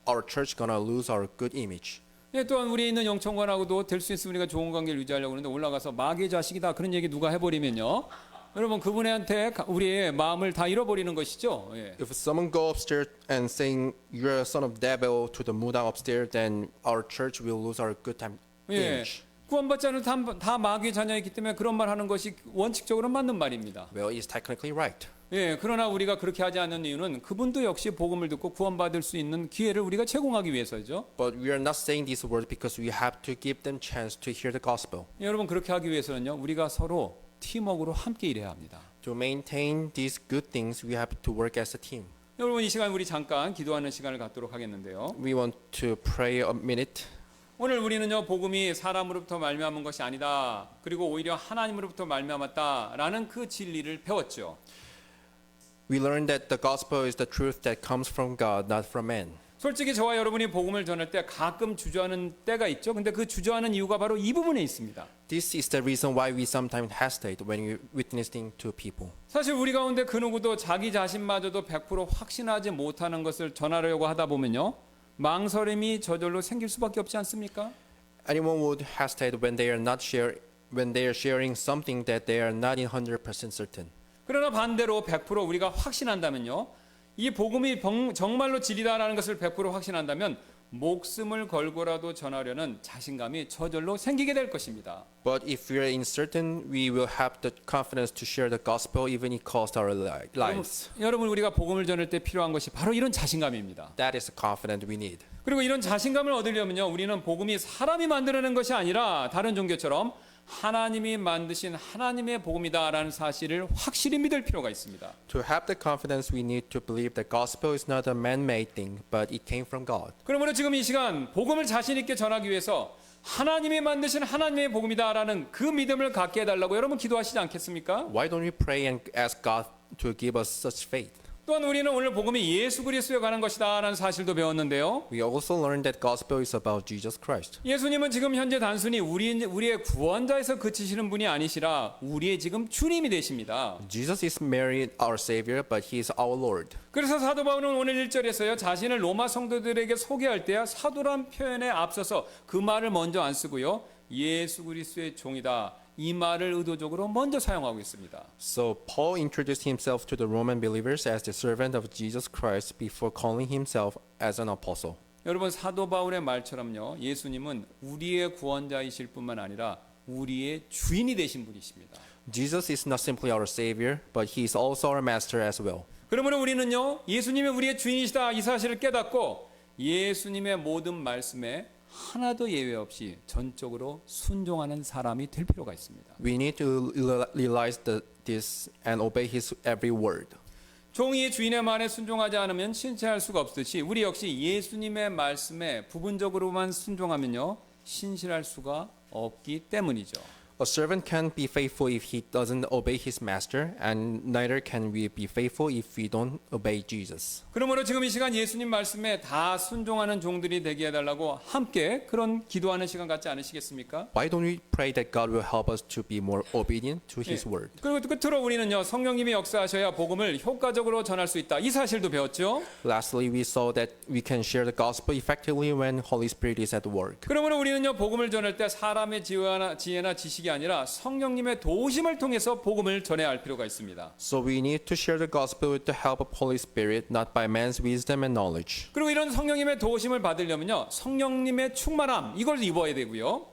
our church gonna lose our good image. 예, 또한 우리 있는 영청관하고도 될 수 있으면 우리가 좋은 관계를 유지하려고 하는데 올라가서 마귀의 자식이다 그런 얘기 누가 해버리면요, 여러분 그분한테 우리의 마음을 다 잃어버리는 것이죠. 예. If someone go upstairs and saying you're a son of devil to the mudang upstairs, then our church will lose our good time 예. image. 구원받지 않은 다 마귀의 자녀이기 때문에 그런 말 하는 것이 원칙적으로 맞는 말입니다. Well, it's technically right. 예, 그러나 우리가 그렇게 하지 않는 이유는 그분도 역시 복음을 듣고 구원받을 수 있는 기회를 우리가 제공하기 위해서죠. But we are not saying these words because we have to give them chance to hear the gospel. 예, 여러분 그렇게 하기 위해서는요, 우리가 서로 팀워크로 함께 일해야 합니다. To maintain these good things, we have to work as a team. 여러분 이 시간 우리 잠깐 기도하는 시간을 갖도록 하겠는데요. We want to pray a minute. 오늘 우리는요, 복음이 사람으로부터 말미암은 것이 아니다, 그리고 오히려 하나님으로부터 말미암았다라는 그 진리를 배웠죠. We learned that the gospel is the truth that comes from God, not from man. 솔직히 저와 여러분이 복음을 전할 때 가끔 주저하는 때가 있죠. 근데 그 주저하는 이유가 바로 이 부분에 있습니다. This is the reason why we sometimes hesitate when we're witnessing to people. 사실 우리 가운데 그 누구도 자기 자신마저도 100% 확신하지 못하는 것을 전하려고 하다 보면요, 망설임이 저절로 생길 수밖에 없지 않습니까? Anyone would hesitate when they are sharing something that they are not in 100% certain. 그러나 반대로 100% 우리가 확신한다면요, 이 복음이 정말로 진리다라는 것을 100% 확신한다면 목숨을 걸고라도 전하려는 자신감이 저절로 생기게 될 것입니다. But if we are uncertain, we will have the confidence to share the gospel even it costs our lives. 여러분 우리가 복음을 전할 때 필요한 것이 바로 이런 자신감입니다. That is the confidence we need. 그리고 이런 자신감을 얻으려면요, 우리는 복음이 사람이 만들어낸 것이 아니라 다른 종교처럼 하나님이 만드신 하나님의 복음이다라는 사실을 확실히 믿을 필요가 있습니다. To have the confidence, we need to believe that gospel is not a man-made thing, but it came from God. 그러므로 지금 이 시간 복음을 자신 있게 전하기 위해서 하나님이 만드신 하나님의 복음이다라는 그 믿음을 갖게 해달라고 여러분 기도하시지 않겠습니까? Why don't we pray and ask God to give us such faith? 또한 우리는 오늘 복음이 예수 그리스도에 관한 것이다라는 사실도 배웠는데요. We also learned that gospel is about Jesus Christ. 예수님은 지금 현재 단순히 우리의 구원자에서 그치시는 분이 아니시라 우리의 지금 주님이 되십니다. Jesus is merely our Savior, but He is our Lord. 그래서 사도 바울은 오늘 1절에서요, 자신을 로마 성도들에게 소개할 때야 사도란 표현에 앞서서 그 말을 먼저 안 쓰고요, 예수 그리스도의 종이다, 이 말을 의도적으로 먼저 사용하고 있습니다. So Paul introduced himself to the Roman believers as the servant of Jesus Christ before calling himself as an apostle. 여러분 사도 바울의 말처럼요, 예수님은 우리의 구원자이실 뿐만 아니라 우리의 주인이 되신 분이십니다. Jesus is not simply our Savior, but He is also our Master as well. 그러므로 우리는요, 예수님이 우리의 주인이시다 이 사실을 깨닫고 예수님의 모든 말씀에 하나도 예외 없이 전적으로 순종하는 사람이 될 필요가 있습니다. We need to realize this and obey His every word. 종이 주인의 말에 순종하지 않으면 신뢰할 수가 없듯이 우리 역시 예수님의 말씀에 부분적으로만 순종하면요, 신실할 수가 없기 때문이죠. A servant can't be faithful if he doesn't obey his master, and neither can we be faithful if we don't obey Jesus. 그러므로 지금 이 시간 예수님 말씀에 다 순종하는 종들이 되게 해달라고 함께 그런 기도하는 시간 같지 않으시겠습니까? Why don't we pray that God will help us to be more obedient to his word? 그리고 또 끝으로 우리는요, 성령님이 역사하셔야 복음을 효과적으로 전할 수 있다. 이 사실도 배웠죠. Lastly, we saw that we can share the gospel effectively when Holy Spirit is at work. 그러므로 우리는요, 복음을 전할 때 사람의 지혜나 지식이 아니라 성령님의 도우심을 통해서 복음을 전해야 할 필요가 있습니다. So we need to share the gospel with the help of Holy Spirit, not by man's wisdom and knowledge. 그리고 이런 성령님의 도우심을 받으려면요, 성령님의 충만함 이걸 입어야 되고요.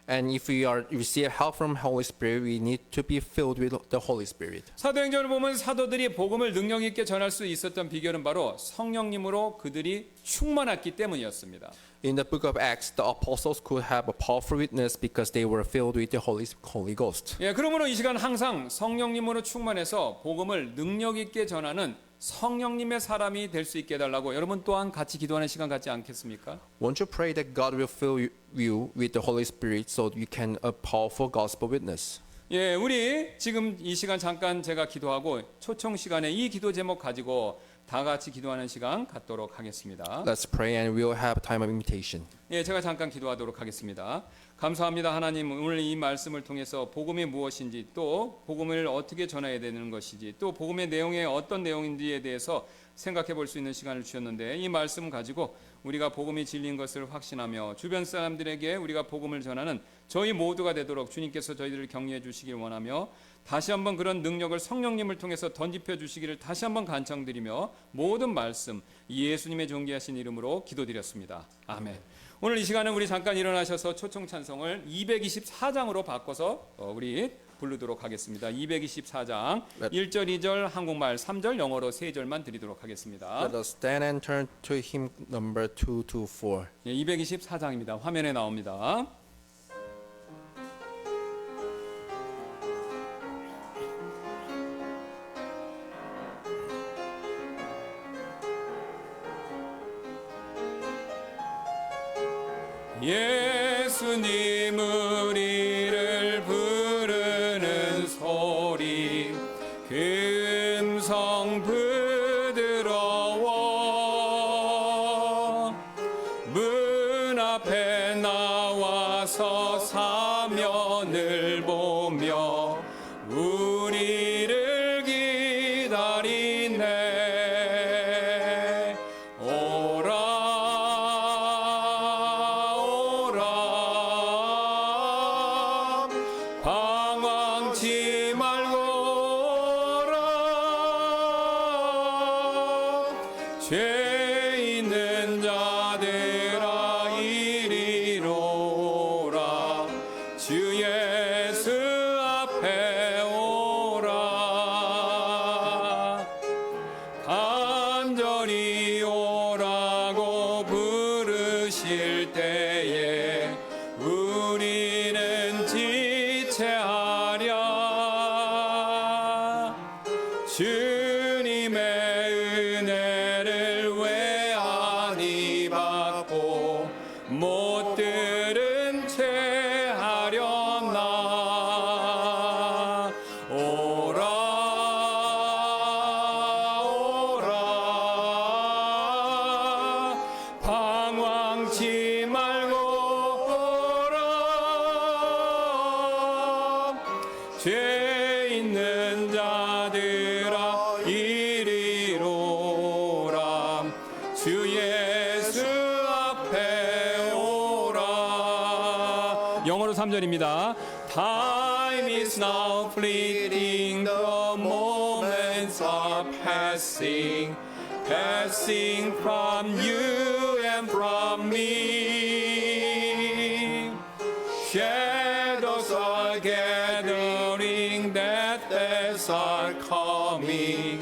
And if we receive help from Holy Spirit, we need to be filled with the Holy Spirit. 사도행전을 보면 사도들이 복음을 능력 있게 전할 수 있었던 비결은 바로 성령님으로 그들이 충만했기 때문이었습니다. In the book of Acts, the apostles could have a powerful witness because they were filled with the Holy Ghost. 예, 그러므로 이 시간 항상 성령님으로 충만해서 복음을 능력 있게 전하는 성령님의 사람이 될 수 있게 해달라고 여러분 또한 같이 기도하는 시간 같지 않겠습니까? Won't you pray that God will fill you with the Holy Spirit so you can a powerful gospel witness? 예, 우리 지금 이 시간 잠깐 제가 기도하고 초청 시간에 이 기도 제목 가지고 다 같이 기도하는 시간 갖도록 하겠습니다. Let's pray and we'll have time of invitation. 예, 제가 잠깐 기도하도록 하겠습니다. 감사합니다. 하나님, 오늘 이 말씀을 통해서 복음이 무엇인지, 또 복음을 어떻게 전해야 되는 것인지, 또 복음의 내용이 어떤 내용인지에 대해서 생각해 볼 수 있는 시간을 주셨는데, 이 말씀 가지고 우리가 복음이 진리인 것을 확신하며 주변 사람들에게 우리가 복음을 전하는 저희 모두가 되도록 주님께서 저희들을 격려해 주시길 원하며, 다시 한번 그런 능력을 성령님을 통해서 던집혀 주시기를 다시 한번 간청드리며, 모든 말씀 예수님의 존귀하신 이름으로 기도드렸습니다. 아멘. 오늘 이 시간에 우리 잠깐 일어나셔서 초청 찬송을 224장으로 바꿔서 우리 부르도록 하겠습니다. 224장 1절, 2절 한국말, 3절 영어로 3절만 드리도록 하겠습니다. Let us stand and turn to hymn number 224. 예, 224장입니다. 화면에 나옵니다. 예수님 우리를 부르는 소리 금성 부드러워 문 앞에 나와서 사면을 보며 우리를 기다리네. 오라 방황치 말고 오라. 죄 있는 자들아 이리로 오라. 주 예수 앞에 오라. 간절히 오라고 부르실 때에 우리는 지체하랴. 주님의 은혜를 왜 아니 받고 못 들은 채 하렵나. 오라 방황치 말고 오라. 죄 있는 자들아 이리로 오라. 주 예수 앞에 오라. 영어로 3절입니다. Time is now fleeting, the moments are passing, passing from you and from me. Shadows are gathering, death days are coming,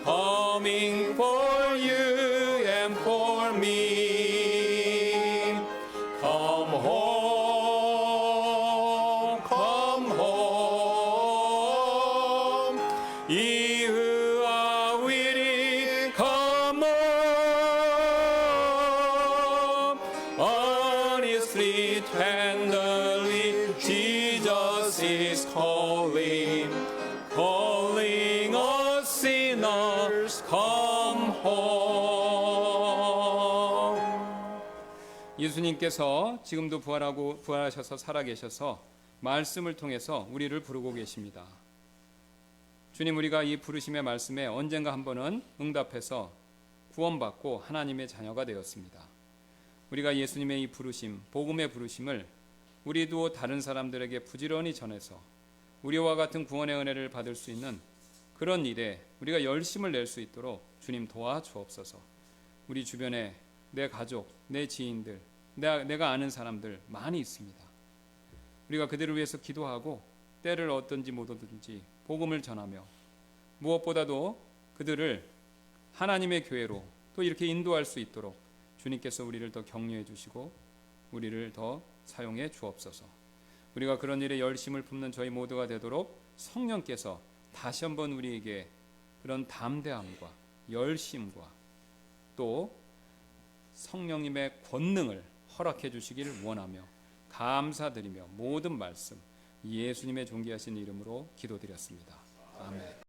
coming for you and for me. Come home, come home. Ye who are weary, come home. Honestly, tenderly, Jesus is calling, calling us sinners, come home. 예수님께서 지금도 부활하셔서 살아계셔서 말씀을 통해서 우리를 부르고 계십니다. 주님, 우리가 이 부르심의 말씀에 언젠가 한 번은 응답해서 구원받고 하나님의 자녀가 되었습니다. 우리가 예수님의 이 부르심, 복음의 부르심을 우리도 다른 사람들에게 부지런히 전해서 우리와 같은 구원의 은혜를 받을 수 있는 그런 일에 우리가 열심을 낼 수 있도록 주님 도와주옵소서. 우리 주변에 내 가족, 내 지인들, 내가 아는 사람들 많이 있습니다. 우리가 그들을 위해서 기도하고 때를 얻든지 못 얻든지 복음을 전하며 무엇보다도 그들을 하나님의 교회로 또 이렇게 인도할 수 있도록 주님께서 우리를 더 격려해 주시고 우리를 더 사용해 주옵소서. 우리가 그런 일에 열심을 품는 저희 모두가 되도록 성령께서 다시 한번 우리에게 그런 담대함과 열심과 또 성령님의 권능을 허락해 주시기를 원하며 감사드리며 모든 말씀 예수님의 존귀하신 이름으로 기도드렸습니다. 아멘.